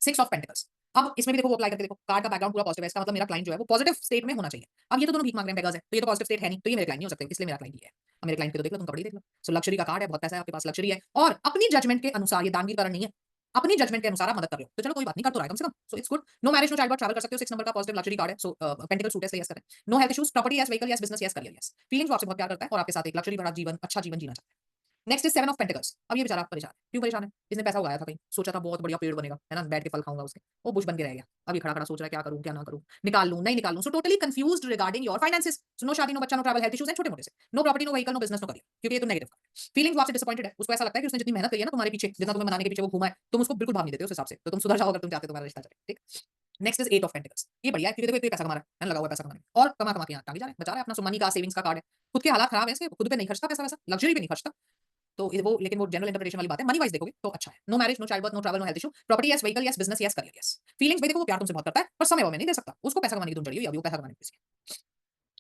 Six of pentacles, अब इसमें भी देखो वो अप्लाई करके देखो, कार्ड का बैकग्राउंड पूरा पॉजिटिव है, इसका मतलब मेरा क्लाइंट जो है वो पॉजिटिव स्टेट में होना चाहिए। अब ये तो दोनों भीख मांग रहे हैं, बेगर्स है, तो ये तो पॉजिटिव स्टेट है नहीं, तो ये मेरे क्लाइंट नहीं हो सकते, इसलिए मेरा क्लाइंट ये है। अब मेरे क्लाइंट पे तो देख लो, तुम कबड्डी देख लो। सो लग्जरी का कार्ड है, बहुत पैसा है आपके पास, लग्जरी है, और अपनी जजमेंट के अनुसार, ये दानवीर कारण नहीं है, अपनी जजमेंट के अनुसार आप मदद कर रहे हो, तो चलो कोई बात नहीं, कर तो रहा है कम से कम, so it's good. No marriage, no child birth, travel कर सकते हो, 6 नंबर का पॉजिटिव लग्जरी कार्ड है, सो पेंटिकल सूट है, सही यस करें। No health issues, property yes, vehicle yes, business yes, career yes. Feelings आपसे बहुत प्यार करता है, और आपके साथ एक लग्जरी भरा जीवन, अच्छा जीवन जीना चाहता है। Next is seven of pentacles. अब ये बेचारा परेशान है, क्यों परेशान है? इसने पैसा उगाया था कहीं, सोचा था बहुत बढ़िया पेड़ बनेगा, है ना, बैठ के फल खाऊंगा उसके, वो बुश बन के रह गया। अब ये खड़ा खड़ा सोच रहा है क्या करूं, क्या ना करूं, निकाल लूं, नहीं निकाल लूं। So totally confused regarding your finances. So no शादी, नो बच्चा, नो ट्रैवल, हेल्थ इश्यूज हैं छोटे मोटे से, no property, no vehicle, no business, no career, क्योंकि ये तो नेगेटिव है। फीलिंग्स आपसे डिसअपॉइंटेड है, उसको ऐसा लगता है कि उसने जितनी मेहनत करी है ना तुम्हारे पीछे, जितना तुम्हें मनाने के पीछे वो घूमा है, तुम उसको बिल्कुल भाव नहीं देते उस हिसाब से, तो तुम सुधर जाओ अगर तुम चाहते हो तुम्हारा रिश्ता चले, ठीक। Next is eight of pentacles. ये बढ़िया है, क्योंकि देखो इतने पैसा कमा रहा है ना, लगा हुआ है पैसा कमाने में, और कमा कमा के यहाँ आगे जा रहा है, बचा रहा है अपना, सो मनी का सेविंग्स का कार्ड है। खुद के हालात खराब है इसके, खुद पे नहीं खर्चता पैसा, वैसा लग्जरी पे नहीं खर्चता, तो वो लेकिन वो जनरल इंटरप्रिटेशन वाली बात है। मनी वाइज देखोगे तो अच्छा है। No marriage, no child birth, no travel, no health issue, property yes, vehicle yes, business yes, career yes. Feelings भाई देखो वो प्यार तुमसे बहुत करता है पर समय वो मैं नहीं दे सकता, उसको पैसा कमाने की धुन चढ़ी हुई है, अभी वो पैसा कमाने की।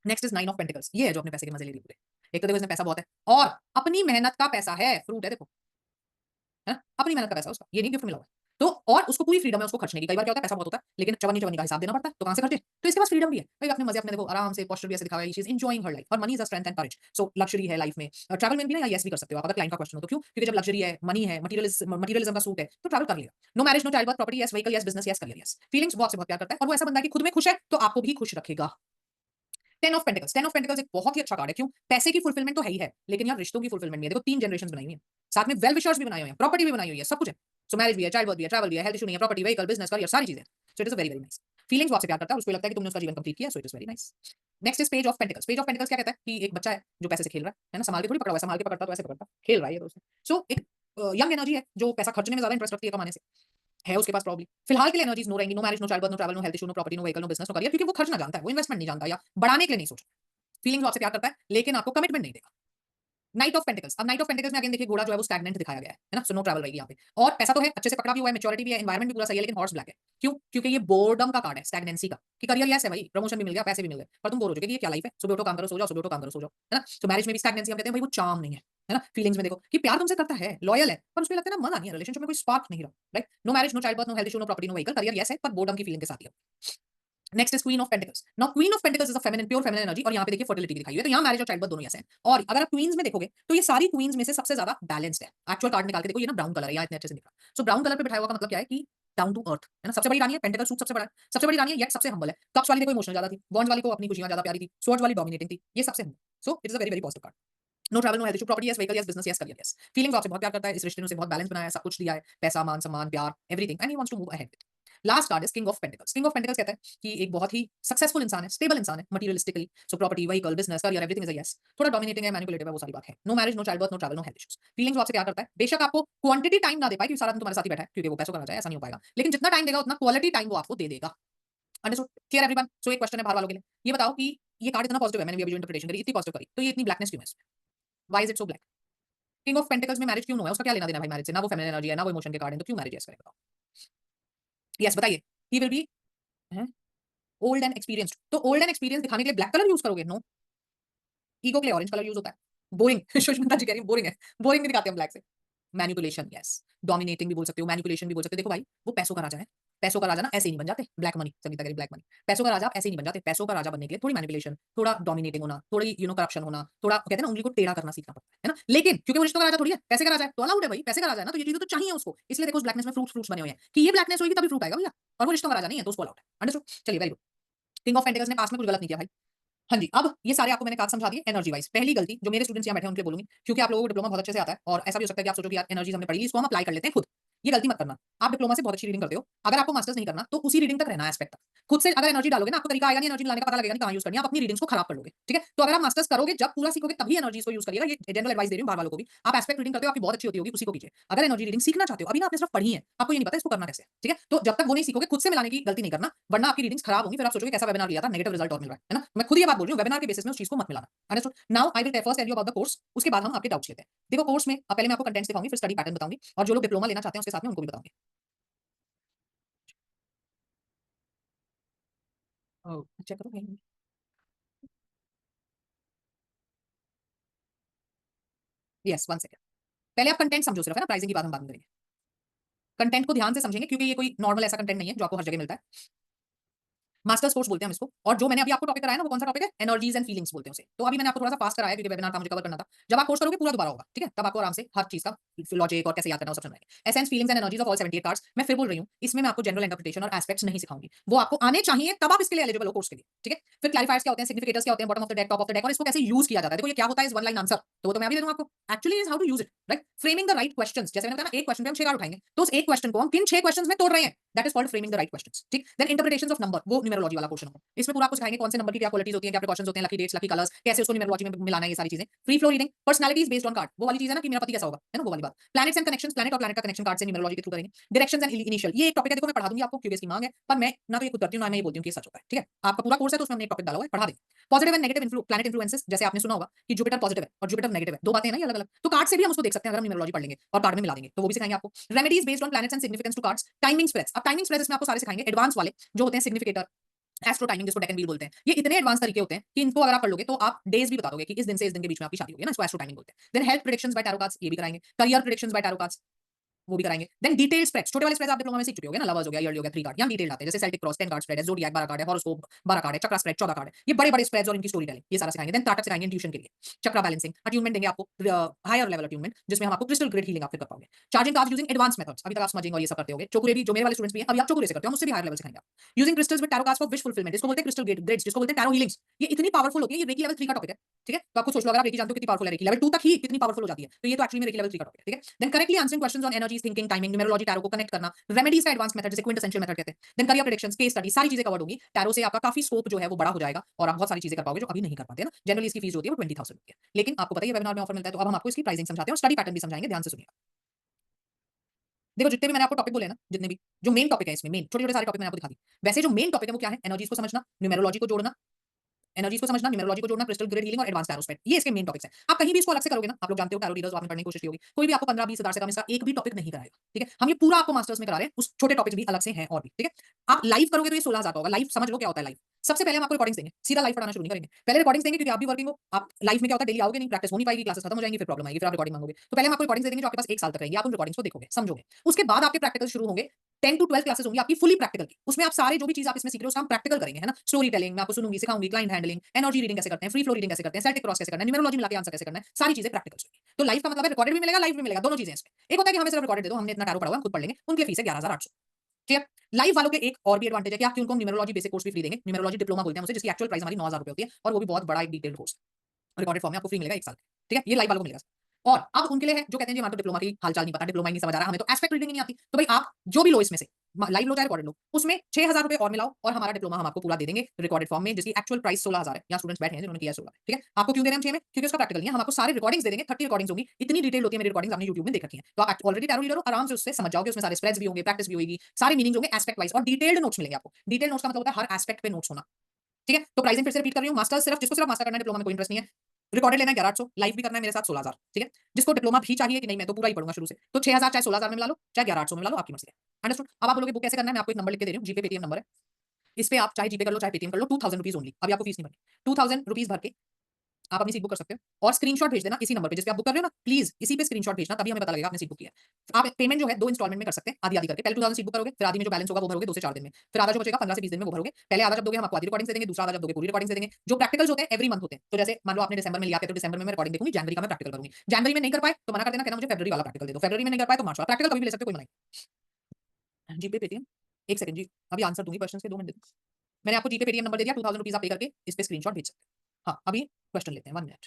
Next is nine of pentacles, ये है जो अपने पैसे के मजे ले रही है पूरे। एक तो देखो इसमें पैसा बहुत है और अपनी मेहनत का पैसा है, फ्रूट है देखो, है ना? अपनी मेहनत का पैसा है उसका, ये नहीं गिफ्ट मिला हुआ है। तो और उसको पूरी फ्रीडम है उसको खर्चने की। कई बार क्या होता है पैसा बहुत होता है लेकिन चवन्नी चवन्नी का हिसाब देना पड़ता है, तो कहां से खर्चे? तो इसके पास फ्रीडम भी है भाई, अपने मजे अपने देखो आराम से, पोस्टर भी ऐसे दिखा हुआ है, she is enjoying her life और money is a strength and courage. So luxury है लाइफ में, ट्रैवल में भी ना यस भी कर सकते हो आप अगर क्लाइंट का क्वेश्चन हो तो। क्यों? क्योंकि जब लग्जरी है, मनी है, मटीरियलिज्म का सूट है तो ट्रैवल कर लेगा। No marriage, no child birth, property yes, vehicle yes, business yes, career yes. Feelings बहुत से बहुत प्यार करता है और वो ऐसा बंदा है कि खुद में खुश है तो आपको भी खुश रखेगा। Ten of pentacles, ten of pentacles एक बहुत ही अच्छा कार्ड है। क्यों? पैसे की फुलफिलमेंट तो है ही है लेकिन यार रिश्तों की फुलफिलमेंट भी है। देखो 3 जनरेशंस बनाई हुई है, साथ में वेल विशर्स भी बनाए हुए हैं, प्रॉपर्टी भी बनाई हुई है, सब कुछ है। सो मैरिज भी है, चाइल्ड बर्थ भी है, ट्रैवल भी है, हेल्थ इशू नहीं है, प्रॉपर्टी, व्हीकल, बिजनेस, करियर, सारी चीजें। सो it is a very very nice. Feelings बहुत से प्यार करता है और उसको लगता है कि तुमने उसका जीवन कंप्लीट किया, सो it is very nice. Next is page of pentacles. Page of pentacles क्या कहता है कि एक बच्चा है जो पैसे से खेल रहा है ना, संभाल के थोड़ी पकड़ा हुआ है, संभाल के पकड़ता तो ऐसे पकड़ता, खेल रहा है ये तो उसने। सो एक यंग एनर्जी है जो पैसा खर्चने में ज्यादा इंटरेस्ट रखती है कमाने से, है उसके पास प्रॉब्लम। फिलहाल के लिए एनर्जीज नो रहेंगी। No marriage, no child birth, no travel, no health issue, no property, no vehicle, no business, no career, क्योंकि वो खर्चना जानता है, वो इन्वेस्टमेंट नहीं जानता या बढ़ाने के लिए नहीं सोच। फीलिंग्स आपसे प्यार करता है लेकिन आपको कमिटमेंट नहीं देगा। नाइट ऑफ पेंटिकल्स, अब नाइट ऑफ पेंटिकल्स में अगेन देखिए घोड़ा जो है वो स्टैग्नेंट दिखाया गया है ना, सो नो ट्रैवल रहेगी यहाँ पे। और पैसा तो है, अच्छे से पकड़ा भी हुआ है, मैच्योरिटी भी है, एनवायरमेंट भी पूरा सही है, लेकिन हॉर्स ब्लैक है। क्यों? क्योंकि ये बोर्डम का कार्ड है, स्टैग्नेंसी का, कि करियर यस है भाई, प्रमोशन भी मिल गया, पैसे भी मिल गए, पर तुम बोर हो जाओगे कि ये क्या लाइफ है, सुबह उठो काम करो सो जाओ, सुबह उठो काम करो सो जाओ, है ना? तो मैरिज में भी स्टैग्नेंसी हम कहते हैं भाई वो चार्म नहीं है ना? फीलिंग्स में देखो कि प्यार तुमसे करता है, लॉयल है, पर उसको लगता है ना मजा नहीं है, रिलेशनशिप में कोई स्पार्क नहीं रहा, right? No marriage, no child birth, no health issue, no property, no vehicle, career yes है पर बोर्डम की फीलिंग के साथ ही है। Next is queen of pentacles. Now queen of pentacles is a feminine, pure feminine energy और यहाँ पे देखिए फर्टिलिटी भी दिखाई हुई है, तो यहाँ मैरिज और चाइल्ड बर्थ दोनों यस हैं। और अगर आप क्वींस में देखोगे तो ये सारी क्वींस में से सबसे ज्यादा बैलेंस्ड है। एक्चुअल कार्ड निकाल के देखो, ये ना ब्राउन कलर है, यहाँ इतने अच्छे से दिख रहा है। सो ब्राउन कलर पे बिठाया हुआ का मतलब क्या है कि डाउन टू अर्थ, है ना? सबसे बड़ी रानी है, पेंटिकल सूट सबसे बड़ा है, सबसे बड़ी रानी है, येट सबसे हम्बल है। कप्स वाली देखो इमोशनल ज्यादा थी, वॉन्ड्स वाली को अपनी खुशियां ज्यादा प्यारी थी, स्वॉर्ड्स वाली डोमिनेटिंग थी, ये सबसे हम्बल। So it is a very very positive card. No travel, no health issue, property yes, vehicle yes, business yes, career yes. Feelings आपसे बहुत प्यार करता है, इस रिश्ते ने उसे बहुत बैलेंस बनाया है, सब कुछ दिया है, पैसा, मान, सम्मान, प्यार, everything, and he wants to move ahead. Last card is king of pentacles. King of pentacles कहता है कि एक बहुत ही सक्सेसफुल इंसान है, स्टेबल इंसान है materialistically, so property, vehicle, business, career, everything is a yes. थोड़ा डोमिनेटिंग है, मैनिपुलेटिव है, वो सारी बात है। No marriage, no child birth, no travel, no health issues. Feelings आपसे प्यार करता है, बेशक आपको क्वांटिटी टाइम ना दे पाए क्योंकि सारा दिन तुम्हारे साथ ही बैठा है, क्योंकि वो पैसों का राजा है, ऐसा नहीं हो पाएगा, लेकिन जितना टाइम देगा उतना क्वालिटी टाइम वो आपको दे देगा। अंडरस्टूड? Clear everyone? सो एक क्वेश्चन है बाहर वालों के लिए, ये बताओ कि ये कार्ड इतना पॉजिटिव है, मैंने भी अभी जो इंटरप्रिटेशन करी इतनी पॉजिटिव करी, तो ये इतनी ब्लैकनेस क्यों है इसमें? Why is it so black? King of pentacles में मैरिज क्यों हुआ है? उसका क्या लेना देना भाई मैरिज से? ना वो फेमिनिन एनर्जी है, ना वो इमोशन के कार्ड है, तो क्यों मैरिज यस करेगा? यस बताइए। He will be old and experienced, तो ओल्ड एंड एक्सपीरियंस दिखाने के लिए ब्लैक कलर यूज करोगे? नो, ईगो के लिए ऑरेंज कलर यूज होता है। बोरिंग सुष्मिता जी कह रही है बोरिंग है, बोरिंग भी दिखाते हैं ब्लैक से। मैनिपुलेशन यस, डोमिनेटिंग भी बोल सकते हो, मैनिपुलेशन भी बोल सकते हो। देखो भाई वो पैसों का राजा है, पैसों का राजा ना ऐसे ही नहीं बन जाते। ब्लैक मनी, संगीता कह रही ब्लैक मनी, पैसों का राजा आप ऐसे ही नहीं बन जाते। पैसों का राजा बनने के लिए थोड़ी मैनिपुलेशन, थोड़ा डोमिनेटिंग होना, थोड़ी करप्शन होना, थोड़ा कहते हैं ना उंगली को टेढ़ा करना सीखना पड़ता है ना? लेकिन क्योंकि वो रिश्तों का राजा थोड़ी है, पैसे का राजा है, तो अलाउड है भाई, पैसे का राजा है ना, तो ये चीजें तो चाहिए उसको। इसलिए देखो उस ब्लैकनेस में फ्रूट्स फ्रूट्स बने हुए हैं कि ये ब्लैकनेस होगी तभी फ्रूट आएगा भैया, और वो रिश्तों का राजा नहीं है तो उसको अलाउड है। अंडरस्टूड? चलिए very good. King of pentacles ने पास में कुछ गलत नहीं किया भाई। हाँ जी, अब ये सारे आपको मैंने कार्ड समझा दिए एनर्जी वाइज। पहली गलती जो मेरे स्टूडेंट्स यहाँ बैठे हैं उनके लिए बोलूंगी, क्योंकि आप लोगों को डिप्लोमा बहुत अच्छे से आता है और ऐसा भी हो सकता है कि आप सोचो कि यार एनर्जीज हमने पढ़ी ली, इसको हम अप्लाई कर लेते हैं खुद। ये गलती मत करना। आप डिप्लोमा से बहुत अच्छी रीडिंग करते हो, अगर आपको मास्टर्स नहीं करना तो उसी रीडिंग तक रहना एस्पेक्ट तक। खुद से अगर एनर्जी डालोगे ना, आपको तरीका आएगा नहीं, एनर्जी लाने का पता लगेगा नहीं कहाँ यूज करनी है, आप अपनी रीडिंग्स को खराब कर लोगे। ठीक है? तो अगर आप मास्टर्स करोगे, जब पूरा सीखोगे तभी एनर्जीज को यूज करिएगा। ये जनरल एडवाइस दे रही हूँ बाहर वालों को भी। आप एस्पेक्ट रीडिंग करते हो, आपकी बहुत अच्छी होती होगी, उसी को कीजिए। अगर एनर्जी रीडिंग सीखना चाहते हो, अभी ना आपने सिर्फ पढ़ी है, आपको ये नहीं पता इसको करना कैसे है। ठीक है? तो जब तक वो नहीं सीखोगे, खुद से मिलाने की गलती नहीं करना, वरना आपकी रीडिंग्स खराब होंगी, फिर आप सोचोगे कैसा वेबिनार लिया था, नेगेटिव रिजल्ट और मिल रहा है ना? मैं खुद ये बात बोल रही हूँ, वेबिनार के बेसिस में उस चीज को मत मिलाना। Understood? Now I will first tell you about the course, उसके बाद हम आपके डाउट्स लेते हैं। देखो कोर्स में पहले मैं आपको कंटेंट्स दिखाऊंगी, फिर स्टडी पैटर्न बताऊंगी, और जो लोग डिप्लोमा लेना चाहते हैं उसके साथ में उनको भी बताऊंगी। चेक करो यहीं। Yes, 1 second. पहले आप कंटेंट समझो सिर्फ, है ना? प्राइसिंग की बात हम बाद में करेंगे। कंटेंट को ध्यान से समझेंगे क्योंकि ये कोई नॉर्मल ऐसा कंटेंट नहीं है जो आपको हर जगह मिलता है। मास्टर्स कोर्स बोलते हैं हम इसको, और जो मैंने अभी आपको टॉपिक कराया ना वो कौन सा टॉपिक है? एनर्जीज एंड फीलिंग्स बोलते हैं उसे। तो अभी मैंने आपको थोड़ा सा फास्ट कराया क्योंकि वेबिनार था, मुझे कवर करना था। जब आप कोर्स करोगे पूरा दोबारा होगा, ठीक है? तब आपको आराम से हर चीज का लॉजिक और कैसे याद करना वो सब समझाएंगे। Essence, feelings and energies of all 78 cards. मैं फिर बोल रही हूँ, इसमें मैं आपको जनरल इंटरप्रिटेशन और एस्पेक्ट्स नहीं सिखाऊंगी, वो आपको आने चाहिए तब आप इसके लिए एलिजिबल हो कोर्स के लिए। ठीक है? फिर क्लैरिफायर्स क्या होते हैं, सिग्निफिकेटर्स क्या होते हैं, bottom of the deck, top of the deck, और इसको कैसे यूज किया जाता है। देखो ये क्या होता है, इज वन लाइन आंसर, तो वो तो मैं भी दे दूंगा आपको। Actually is how to use it, right? Framing the right questions. जैसे मैंने कहा ना, एक क्वेश्चन पे हम 6 कार्ड उठाएंगे, तो उस एक क्वेश्चन को हम किन 6 क्वेश्चंस में तोड़ रहे हैं, that is called framing the right questions. ठीक? देन इंटरप्रिटेशंस ऑफ नंबर, वो न्यूमेरोलॉजी वाला पोर्शन हो। इसमें पूरा आपको सिखाएंगे कौन से नंबर की क्या क्वालिटीज होती है, क्या प्रिकॉशंस होते हैं, लकी डेट्स, लकी कलर्स, कैसे उसको न्यूमेरोलॉजी में मिलाना है, ये सारी चीजें। Free flow reading, personalities based on card, वो वाली चीज है ना कि मेरा पति कैसा होगा, है ना, वो वाली बात। प्लैनेट्स एंड कनेक्शंस, प्लैनेट और प्लैनेट का कनेक्शन कार्ड से न्यूमेरोलॉजी के थ्रू करेंगे। डायरेक्शंस एंड इनिशियल, ये एक टॉपिक है, देखो मैं पढ़ा दूंगी आपको क्योंकि इसकी मांग है, पर मैं ना तो ये खुद करती हूं ना मैं ये बोलती हूं कि ये सच होता है, ठीक है। आपका पूरा कोर्स है तो उसमें हमने एक टॉपिक डाला हुआ है, पढ़ा देंगे। Positive and negative planet influences, जैसे आपने सुना होगा कि जुपिटर पॉजिटिव है और जुपिटर नेगेटिव है, दो बातें हैं ना ये अलग-अलग। तो कार्ड से भी हम उसको देख सकते हैं अगर हम न्यूमेरोलॉजी पढ़ लेंगे और कार्ड में मिला देंगे, तो वो भी सिखाएंगे आपको। Remedies based on planets and significance to cards, timing spreads, अब टाइमिंग स्प्रेड्स इसमें आपको सारे सिखाएंगे, एडवांस वाले जो होते हैं सिग्निफिकेटर, एस्ट्रो टाइमिंग जिसको डेकन व्हील बोलते हैं। ये इतने एडवांस तरीके होते हैं कि इनको अगर आप पढ़ लोगे तो आप डेज भी बता दोगे कि इस दिन से इस दिन के बीच में आपकी शादी होगी ना, इसको एस्ट्रो टाइमिंग बोलते हैं। Then health predictions by tarot cards, ये भी कराएंगे। Career predictions by tarot cards, वो भी कराएंगे। देन डिटेल स्प्रेड्स, छोटे वाले स्प्रेड्स आप डिप्लोमा में सीख चुके होगे ना, लवर्स हो गया, ईयरली हो गया, 3 कार्ड, यहाँ डिटेल आते हैं, जैसे सेल्टिक क्रॉस 10 कार्ड स्प्रेड है, ज़ोडिएक 12 कार्ड है, हॉरोस्कोप 12 कार्ड है, चक्रा स्प्रेड 14 कार्ड है। ये बड़े-बड़े स्प्रेड्स और इनकी स्टोरी टेलिंग, ये सारा सिखाएंगे। देन त्राटक सिखाएंगे इंट्यूशन के लिए, चक्रा बैलेंसिंग, अट्यूनमेंट देंगे आपको, हायर लेवल अट्यूनमेंट जिसमें हम आपको क्रिस्टल ग्रिड हीलिंग आप फिर कर पाओगे। Charging cards using advance methods, अभी तक आप समझिंग और ये सब करते होगे। चोकुरे भी जो मेरे वाले स्टूडेंट्स भी हैं, अभी आप चोकुरे से करते हो, हम उससे भी हायर लेवल सिखाएंगे आप। Using crystals with tarot cards for wish fulfilment, इसको बोलते हैं क्रिस्टल ग्रिड्स, जिसको बोलते हैं टैरो हीलिंग्स। ये इतनी पावरफुल होती है, ये रेकी लेवल 3 का टॉपिक है, ठीक है। तो आप खुद सोच लो, अगर आप रेकी जानते हो कितनी पावरफुल है रेकी, लेवल 2 तक ही कितनी पावरफुल हो जाती है, तो ये तो एक्चुअली में रेकी लेवल 3 का टॉपिक है, ठीक है। Then correctly answering questions on energies, thinking, timing, numerology, tarot को कनेक्ट करना, रेमेडीज का एडवांस मेथड जिसे क्विंटेसेंशियल मेथड कहते हैं। Then career predictions, case study, सारी चीजें कवर होगी। टैरो से आपका काफी स्कोप जो है वो बड़ा हो जाएगा और आप बहुत सारी चीजें कर पाओगे जो अभी नहीं कर पाते हैं ना। जनरली इसकी फीस जो होती है वो 20,000 रुपये है, लेकिन आपको पता ही है वेबिनार में ऑफर मिलता है, तो अब हम आपको इसकी प्राइसिंग समझाते हैं और स्टडी पैटर्न भी समझाएंगे, ध्यान से सुनिए। देखो जितने भी मैंने आपको टॉपिक बोले ना, जितने भी जो मेन टॉपिक है इसमें, मेन छोटे छोटे सारे टॉपिक मैंने आपको दिखा दी। वैसे जो मेन टॉपिक है वो क्या है, एनर्जीज को समझना, न्यूमेरोलॉजी को जोड़ना, एनर्जीज को समझना, न्यूमेरोलॉजी को जोड़ना, क्रिस्टल ग्रिड हीलिंग और एडवांस टैरो स्प्रेड, ये इसके मेन टॉपिक्स हैं। आप कहीं भी इसको अलग से करोगे ना, आप लोग जानते हो टैरो रीडर्स आपने पढ़ने की कोशिश की होगी, कोई भी आपको 15-20 हजार से कम इसका एक भी टॉपिक नहीं कराएगा, ठीक है। हम ये पूरा आपको मास्टर्स में करा रहे हैं, उस छोटे टॉपिक्स भी अलग से हैं और भी, ठीक है। आप लाइव करोगे तो ये 16,000 का होगा। लाइव समझ लो क्या होता है लाइव। सबसे पहले हम आपको रिकॉर्डिंग्स देंगे, सीधा लाइव पढ़ाना शुरू नहीं करेंगे। पहले रिकॉर्डिंग्स देंगे क्योंकि आप भी वर्किंग हो, आप लाइव में क्या होता है डेली आओगे नहीं, प्रैक्टिस हो नहीं पाएगी, क्लासेस खत्म हो जाएंगी, फिर प्रॉब्लम आएगी, फिर आप रिकॉर्डिंग मांगोगे। तो पहले हम आपको रिकॉर्डिंग्स दे देंगे जो आपके पास 1 साल तक रहेगी, आप उन रिकॉर्डिंग्स को देखोगे, समझोगे। उसके बाद आपके प्रैक्टिकल शुरू होंगे, 10 टू 12 क्लासेस होंगी आपकी फुली प्रैक्टिकल की। उसमें आप सारे जो भी चीज आप इसमें सीख रहे हो उसका हम प्रैक्टिकल करेंगे, है ना। स्टोरी टेलिंग मैं आपको सुनूंगी, सिखाऊंगी, क्लाइंट हैंडलिंग, एनर्जी रीडिंग कैसे करते हैं, फ्री फ्लो रीडिंग कैसे करते हैं, सेल्टिक क्रॉस कैसे करना है, न्यूमेरोलॉजी मिला के आंसर कैसे करना है, सारी चीजें प्रैक्टिकल होंगी। तो लाइव का मतलब है रिकॉर्डेड भी मिलेगा, लाइव भी मिलेगा, दोनों चीजें हैं इसमें। एक होता है कि हमें सिर्फ रिकॉर्डेड दे दो, हमने इतना टैरो पढ़ा हुआ है, हम खुद पढ़ लेंगे, उनकी फीस है 11,800। क्लियर। लाइव वालों के एक और भी एडवांटेज है कि आप उनको न्यूमेरोलॉजी बेसिक कोर्स भी फ्री देंगे, न्यूमेरोलॉजी डिप्लोमा बोलते हैं उसे, जिसकी एक्चुअल प्राइस हमारी 9,000 रुपए होती है और वो भी बहुत बड़ा एक डिटेल्ड कोर्स रिकॉर्डेड फॉर्म में आपको फ्री मिलेगा 1 साल, ठीक है। ये लाइव वालों को मिलेगा। और अब उनके लिए है जो कहते हैं जी हमारे तो डिप्लोमा की हालचाल नहीं पता, डिप्लोमा ही नहीं समझ आ रहा, हमें तो एस्पेक्ट रीडिंग ही नहीं आती, तो भाई आप जो भी लो इसमें से लाइव लो चाहे रिकॉर्डेड लो, उसमें 6,000 रुपए और मिलाओ और हमारा डिप्लोमा हम आपको पूरा दे देंगे रिकॉर्डेड फॉर्म में, जिसकी एक्चुअल प्राइस 16,000 है। यहाँ स्टूडेंट्स बैठे हैं जिन्होंने किया 16, ठीक है। आपको क्यों दे रहे हैं हम 6 में, क्योंकि उसका प्रैक्टिकल नहीं है, हम आपको सारे रिकॉर्डिंग्स दे देंगे, 30 रिकॉर्डिंग्स होंगी, इतनी डिटेल होती है मेरी रिकॉर्डिंग्स, आपने यूट्यूब में देख रखी है, तो आप ऑलरेडी टैरो रीडर हो, आराम से उससे समझ जाओगे, उसमें सारे स्प्रेड्स भी होंगे, प्रैक्टिस भी होगी, सारे मीनिंग्स होंगे एस्पेक्ट वाइज और डिटेल्ड नोट्स मिलेंगे आपको। डिटेल्ड नोट्स का मतलब होता है हर एस्पेक्ट पे नोट्स होना, ठीक है। तो प्राइसिंग फिर से रिपीट कर रही हूँ, मास्टर्स सिर्फ जिसको सिर्फ मास्टर करना है, डिप्लोमा में कोई इंटरेस्ट नहीं है, रिकॉर्डेड लेना है 11,800, लाइव भी करना है मेरे साथ 16,000, ठीक है। जिसको डिप्लोमा भी चाहिए कि नहीं मैं तो पूरा ही पढ़ूंगा शुरू से, तो 6,000 चाहे 16,000 में मिला लो, चाहे 11,800 में मिला लो, आपकी मर्जी है। अंडरस्टूड। अब आप बोलोगे बुक कैसे करना है, मैं आपको एक नंबर लिख के दे रही हूँ, जीपे पेटीएम नंबर है, इस पे आप चाहे जीपे कर लो चाहे पेटीएम कर लो, 2,000 रुपीज ओनली, अभी आपको फीस नहीं भरनी, 2,000 रुपीज भर के आप अपनी सीट बुक कर सकते हो और स्क्रीनशॉट भेज देना इसी नंबर पे जिस पे आप बुक कर रहे हो ना, प्लीज इसी पे स्क्रीनशॉट भेजना, तभी हमें पता लगेगा आपने सीट बुक किया है। आप पेमेंट जो है 2 इंस्टॉलमेंट में कर सकते हैं, आधी आधी करके, पहले 2,000 सीट बुक करोगे, फिर आधी में जो बैलेंस होगा वो भरोगे 2 से 4 दिन में, फिर आधा जो बचेगा 15 से 20 दिन में वो भरोगे। पहले आधा जब दोगे हम आपको आधी रिकॉर्डिंग दे देंगे, दूसरा आधा जब दोगे पूरी रिकॉर्डिंग दे देंगे। जो प्रैक्टिकल्स होते हैं एवरी मंथ होते हैं, तो जैसे मान लो आपने दिसंबर में लिया, तो दिसंबर में मैं रिकॉर्डिंग देखूंगी, जनवरी का मैं प्रैक्टिकल करूंगी, जनवरी में नहीं कर पाए तो मना कर देना, कहना मुझे फरवरी वाला प्रैक्टिकल दे दो, फरवरी में नहीं कर पाए तो मार्च वाला प्रैक्टिकल कभी भी ले सकते हो, कोई मना नहीं। जीपे पेटीएम, एक सेकंड जी, अभी आंसर दूंगी क्वेश्चन के, 2 मिनट दे दो। मैंने आपको जीपे पेटीएम नंबर दे दिया, 2,000 रुपीज आप पे करके इस पे स्क्रीनशॉट भेज सकते हैं। हाँ अभी क्वेश्चन लेते हैं, 1 minute.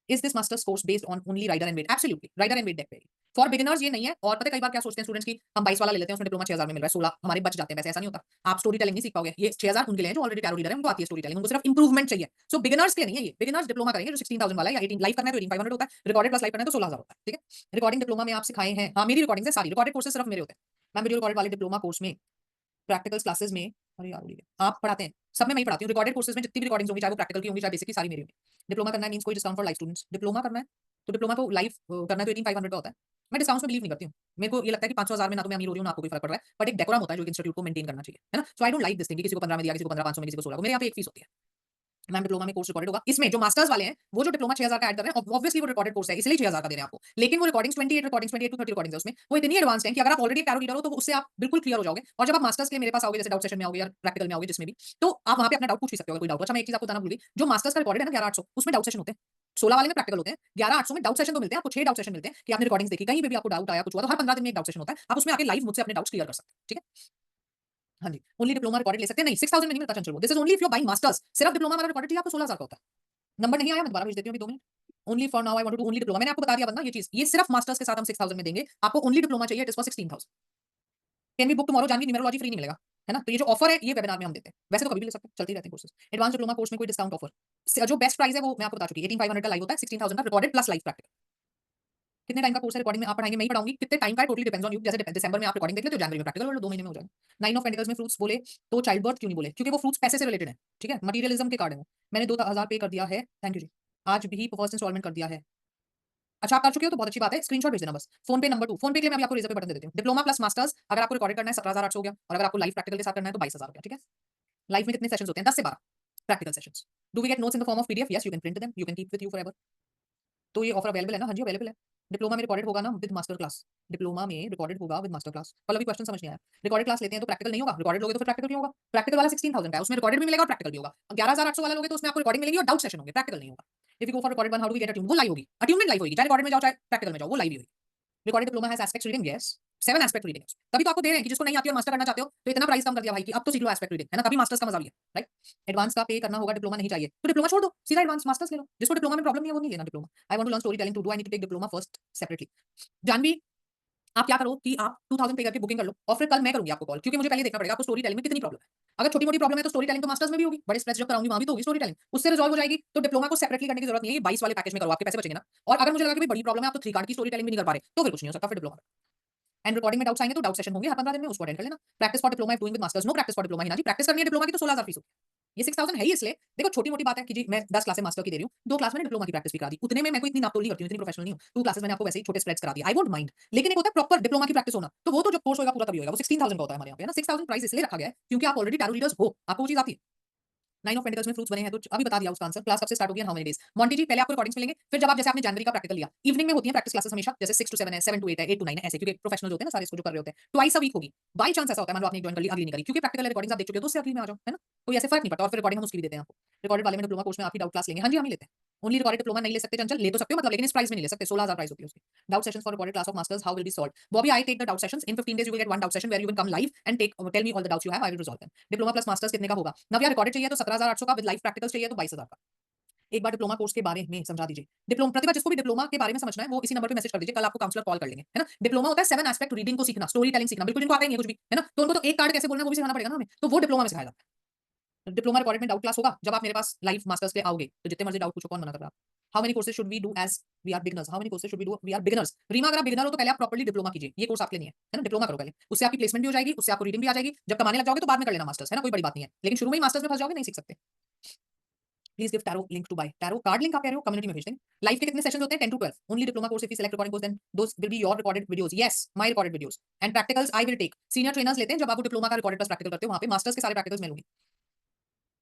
Is this master's course based on only rider and weight? Absolutely, rider and weight deck पे फॉर बिगिनर्स ये नहीं है। और पता है कई बार क्या सोचते हैं स्टूडेंट्स की, हम 22 वाला ले लेते हैं, उसमें डिप्लोमा 6,000 में मिल रहा है, 16 हमारे बच जाते हैं पैसे, ऐसा नहीं होता। आप स्टोरी टेलिंग नहीं सीख पाओगे, ये 6,000 उनके लिए है जो ऑलरेडी टैरो रीडर है, उनको आती है स्टोरी टेलिंग, उनको सिर्फ इंप्रूवमेंट चाहिए। सो बिगिनर्स के लिए नहीं है ये, बिगिनर्स डिप्लोमा करेंगे जो 16,000 वाला है, या 18 लाइव करना है तो 18,500 होता है, रिकॉर्डेड प्लस लाइव करना है तो 16,000 होता है, ठीक है। रिकॉर्डिंग डिप्लोमा में आप सिखाए हैं, हाँ मेरी रिकॉर्डिंग है सारी, रिकॉर्डेड कोर्सेज सिर्फ मेरे होते हैं। मैम वीडियो रिकॉर्डेड वाले डिप्लोमा कोर्स में प्रैक्टिकल क्लासेस में, अरे यार आप पढ़ाते हैं, सब में मैं ही पढ़ाती हूँ, रिकॉर्डेड कोर्सेज में जितनी भी रिकॉर्डिंग्स होंगी, चाहे वो प्रैक्टिकल की होंगी चाहे बेसिक की, सारी मेरी होंगी। डिप्लोमा करना है मींस कोई discount for live students, diploma करना है तो डिप्लोमा तो लाइव करना है तो 18,500 का होता है। मैं डिस्काउंट्स में बिलीव नहीं करती हूँ, मेरे को ये लगता है कि 500,000 में ना तो मैं अमीर हो रही हूँ ना आपको कोई फर्क पड़ रहा है, बट एक डेकोरम होता है जो इंस्टीट्यूट को मेंटेन करना चाहिए, है ना। So I don't like this thing कि किसी को 15 में दिया, किसी को 15,500 में, किसी को 16 को, मेरे यहाँ पे एक फीस होती है। मैम डिप्लोमा में कोर्स रिकॉर्डेड होगा, इसमें जो मास्टर्स वाले हैं वो जो डिप्लोमा 6,000 का ऐड कर रहे हैं, ऑब्वियसली वो रिकॉर्डेड कोर्स है इसलिए 6,000 का दे रहे हैं आपको, लेकिन वो रिकॉर्डिंग्स 28 रिकॉर्डिंग्स 28 टू 30 रिकॉर्डिंग्स है उसमें, वो इतनी एडवांस्ड है कि अगर आप ऑलरेडी टैरो रीडर हो तो उससे आप बिल्कुल क्लियर हो जाओगे। और जब आप मास्टर्स के लिए मेरे पास आओगे, जैसे डाउट सेशन में आओगे या प्रैक्टिकल में आओगे जिसमें भी, तो आप वहां पे अपना डाउट पूछ भी सकते हो कोई डाउट। अच्छा मैं एक चीज आपको बताना भूल गई, जो मास्टर्स का रिकॉर्डेड है ना 11,800, उसमें डाउट सेशन होते हैं, 16 वाले में प्रैक्टिकल होते हैं, 11,800 में डाउट सेशन तो मिलते हैं आपको, 6 डाउट सेशन मिलते हैं कि आपने रिकॉर्डिंग्स देखी, कहीं पे भी आपको डाउट आया कुछ हुआ तो हर 15 दिन में एक डाउट सेशन होता है, आप उसमें आके लाइव मुझसे अपने डाउट्स क्लियर कर सकते हैं, ठीक है। हाँ जी, ओनली डिप्लोमा रिकॉर्डेड ले सकते हैं, नहीं 6,000 में नहीं मिलता Chanchal, this is only if you are buying masters, सिर्फ डिप्लोमा वाला रिकॉर्डेड आपको 16,000 का होता है। नंबर नहीं आया, मैं दोबारा भेज देती हूँ अभी 2 minute. Only for now I want to do only diploma, मैंने आपको बता दिया वरना ये चीज, ये सिर्फ मास्टर्स के साथ हम 6,000 में देंगे, आपको ओनली डिप्लोमा चाहिए, it is for 16,000। Can be book tomorrow, Janvi numerology free नहीं मिलेगा, है ना? तो ये जो ऑफर है ये वेबिनार में हम देते हैं। वैसे तो कभी भी ले सकते हैं, चलते ही रहते हैं कोर्सेज। एडवांस डिप्लोमा कोर्स में कोई डिस्काउंट ऑफर जो बेस्ट प्राइस है वो मैं आपको बता चुकी हूँ। 18,500 का लाइव होता है, 16,000 का रिकॉर्डेड प्लस लाइव प्रैक्टिकल। कितने टाइम का कोर्स है रिकॉर्डिंग में आप पढ़ाएंगे मैं ही पढ़ाऊंगी, कितने टाइम का है टोटली डिपेंड्स ऑन यू। जैसे दिसंबर में आप रिकॉर्डिंग देख लेते हो, जनवरी में प्रैक्टिकल कर लो, 2 महीने में हो जाएगा। 9 ऑफ पेंटिकल्स में फ्रूट्स बोले तो चाइल्ड बर्थ क्यों नहीं बोले? क्योंकि वो फ्रूट्स पैसे से रिलेटेड है, ठीक है, मटेरियलिज्म के कार्ड है वो। मैंने 2,000 पे कर दिया है, थैंक यू जी। आज भी फर्स्ट इंस्टॉलमेंट कर दिया है। अच्छा आप कर चुके हो तो बहुत अच्छी बात है, स्क्रीनशॉट भेज देना बस। फोन पे नंबर 2, फोन पे के लिए मैं अभी आपको रेजर पे बटन दे देती हूँ। डिप्लोमा प्लस मास्टर्स अगर आपको रिकॉर्डेड करना है 17,800 हो गया, और अगर आपको लाइव प्रैक्टिकल के साथ करना है तो 22,000 हो गया, ठीक है। लाइव में कितने सेशंस होते हैं? 10 से 12 practical sessions. Do we get notes in the form of PDF? Yes, you can print them, you can keep with you forever. तो ये ऑफर अवेलेबल है ना? हाँ जी अवेलेबल है। डिप्लोमा में रिकॉर्डेड होगा ना विद मास्टर क्लास। डिप्लोमा में रिकॉर्डेड होगा विद मास्टर क्लास। कल अभी क्वेश्चन समझ नहीं आया। रिकॉर्डेड क्लास लेते हैं तो प्रैक्टिकल नहीं होगा, रिकॉर्डेड लोगे तो फिर प्रैक्टिकल क्यों होगा? प्रैक्टिकल वाला 16,000 का है, उसमें रिकॉर्डेड भी मिलेगा और प्रैक्टिकल भी होगा। 11,800 वाला लोगे तो उसमें आपको रिकॉर्डिंग मिलेगी और डाउट सेशन होंगे, प्रैक्टिकल नहीं होगा। If you go for recorded one, how do we get attune? वो लाइव होगी, अट्यूनमेंट लाइव होगी, चाहे रिकॉर्डेड में जाओ चाहे प्रैक्टिकल में जाओ, वो लाइव ही होगी। Recorded diploma has aspect reading, yes 7 aspect reading. तभी तो आपको दे रहे हैं कि जिसको नहीं आती और मास्टर करना चाहते हो तो इतना प्राइस कम कर दिया भाई कि अब तो सीख लो एस्पेक्ट रीडिंग, है ना? तभी मास्टर्स का मजा भी है, राइट? एडवांस का पे करना होगा, डिप्लोमा नहीं चाहिए तो डिप्लोमा छोड़ दो, सीधा एडवांस मास्टर्स ले लो। जिसको डिप्लोमा में प्रॉब्लम नहीं है वो नहीं लेना diploma. I want to learn story telling, to do I need to take diploma first separately. Janvi आप क्या करो कि आप 2000 पे करके बुकिंग कर लो और फिर कल मैं करूंगी आपको कॉल, क्योंकि मुझे पहले देखना पड़ेगा आपको स्टोरी टेलिंग में कितनी प्रॉब्लम है। अगर छोटी मोटी प्रॉब्लम है तो स्टोरी टेलिंग तो मास्टर्स में भी होगी, बड़े स्ट्रेच जब कराऊंगी वहां भी तो होगी स्टोरी टेलिंग, उससे रिजॉल्व हो जाएगी। तो डिप्लोमा को सेपरेटली करने की जरूरत नहीं है, 22 वाले पैकेज में करो, आपके पैसे बचेंगे ना। और अगर मुझे लगा कि भाई बड़ी प्रॉब्लम है, आप तो 3 कार्ड की स्टोरी टेलिंग भी नहीं कर पा रहे, तो फिर कुछ नहीं हो सकता, फिर डिप्लोमा। एंड रिकॉर्डिंग में डाउट्स आएंगे तो डाउट सेशन होंगे हर 15 दिन में, उसको अटेंड कर लेना। Practice for diploma doing with masters, no practice for diploma ही ना जी, प्रैक्टिस करनी है डिप्लोमा की तो 16,000 फीस होगी। ये 6,000 है ही इसलिए, देखो छोटी मोटी बात है कि जी मैं 10 क्लासेस मास्टर की दे रही हूँ, 2 क्लास मैंने डिप्लोमा की प्रैक्टिस भी करा दी, उतने में मैं कोई इतनी नापतोल नहीं करती हूँ, इतनी प्रोफेशनल नहीं हूँ। 2 क्लासेस मैंने आपको वैसे ही छोटे स्प्रेड्स करा दिए, आई वोंट माइंड। लेकिन एक होता है प्रॉपर डिप्लोमा की प्रैक्टिस होना, तो वो तो जब कोर्स होगा पूरा तभी होगा। वो 16,000 का होता है हमारे यहाँ पे, है ना। 6,000 प्राइस इसलिए रखा गया है क्योंकि आप ऑलरेडी टैरो रीडर्स हो, आपको वो चीज आती है। 9 ऑफ पेंटिकल्स में फ्रूट्स बने हैं तो अभी बता दिया उसका आंसर। क्लास कब से स्टार्ट होगी, हाउ मेनी डेज? मॉन्टी जी पहले आपको रिकॉर्डिंग्स मिलेंगे, फिर जब आप जैसे आपने जनवरी का प्रैक्टिकल लिया, इवनिंग में होती है प्रैक्टिस क्लासेस हमेशा, जैसे 6 टू 7 है, 7 टू 8 है, 8 टू 9 है, ऐसे, क्योंकि प्रोफेशनल होते हैं ना सारे, इसको जो कर रहे होते हैं। ट्वाइस अ वीक होगी। बाई चांस ऐसा होता है मान लो आपने ज्वाइन कर ली, अगली नहीं करी, क्योंकि प्रैक्टिकल रिकॉर्डिंग्स आप देख चुके हो तो उससे अगली में आ जाओ, है ना। कोई ऐसे फर्क नहीं पड़ता, और फिर रिकॉर्डिंग हम उसकी भी देते हैं आपको। रिकॉर्डेड वाले में डिप्लोमा कोर्स में आप ही डाउट क्लास लेंगे, हाँ जी हम ही लेते हैं। ओनली रिकॉर्डेड डिप्लोमा नहीं ले सकते चंचल, ले तो सकते हो मतलब, लेकिन इस प्राइस में नहीं ले सकते, 16,000 प्राइस होती है उसकी। Doubt sessions for recorded class of masters, how will be solved? Bobby I take the doubt sessions in 15 days, you will get one doubt session where you can come live and take tell me all the doubts you have, I will resolve them. Diploma plus masters कितने का होगा? नव्या recorded चाहिए तो 17,800 का, with live practicals चाहिए तो 22,000 का। एक बार डिप्लोमा कोर्स के बारे में समझा दीजिए। डिप्लोमा प्रतिभा जिसको भी डिप्लोमा के बारे में समझना है वो इसी नंबर पे मैसेज कर दीजिए, कल आपको काउंसलर कॉल कर लेंगे, है ना। डिप्लोमा होता है 7 एस्पेक्ट रीडिंग को सीखना, स्टोरी टेलिंग सीखना, बिल्कुल जिनको आता ही नहीं है कुछ भी, है ना, तो उनको तो एक कार्ड कैसे बोलना है वो भी सिखाना पड़ेगा ना हमें, तो वो डिप्लोमा में सिखाया जाता है। डिप्लोमा रिकॉर्डेड में डाउट क्लास होगा जब आप मेरे पास लाइव मास्टर्स पे आओगे, तो जितने मर्जी डाउट पूछो, कौन मना कर रहा है? How many courses should we do as we are beginners? How many courses should we do we are beginners? Reema अगर आप बिगिनर हो तो पहले आप प्रॉपर्ली डिप्लोमा कीजिए, ये कोर्स आपके लिए नहीं है ना। डिप्लोमा करो पहले, उससे आपकी प्लेसमेंट भी हो जाएगी, उससे आपको रीडिंग भी आ जाएगी, जब कमाने लग जाओगे तो बाद में कर लेना मास्टर्स, है ना, कोई बड़ी बात नहीं है। लेकिन शुरू में ही मास्टर्स में फंस जाओगे, नहीं सीख सकते। Please give tarot link to buy tarot card, link आप कह रहे हो कम्युनिटी में भेज देंगे। लाइव के कितने सेशंस होते हैं? 10 to 12 only diploma course. If you select recording course then those will be your recorded videos, yes my recorded videos and practicals I will take. Senior trainers लेते हैं जब आप डिप्लोमा का रिकॉर्डेड प्लस प्रैक्टिकल करते हो, वहां पे masters के सारे प्रैक्टिकल्स मैं लूंगी।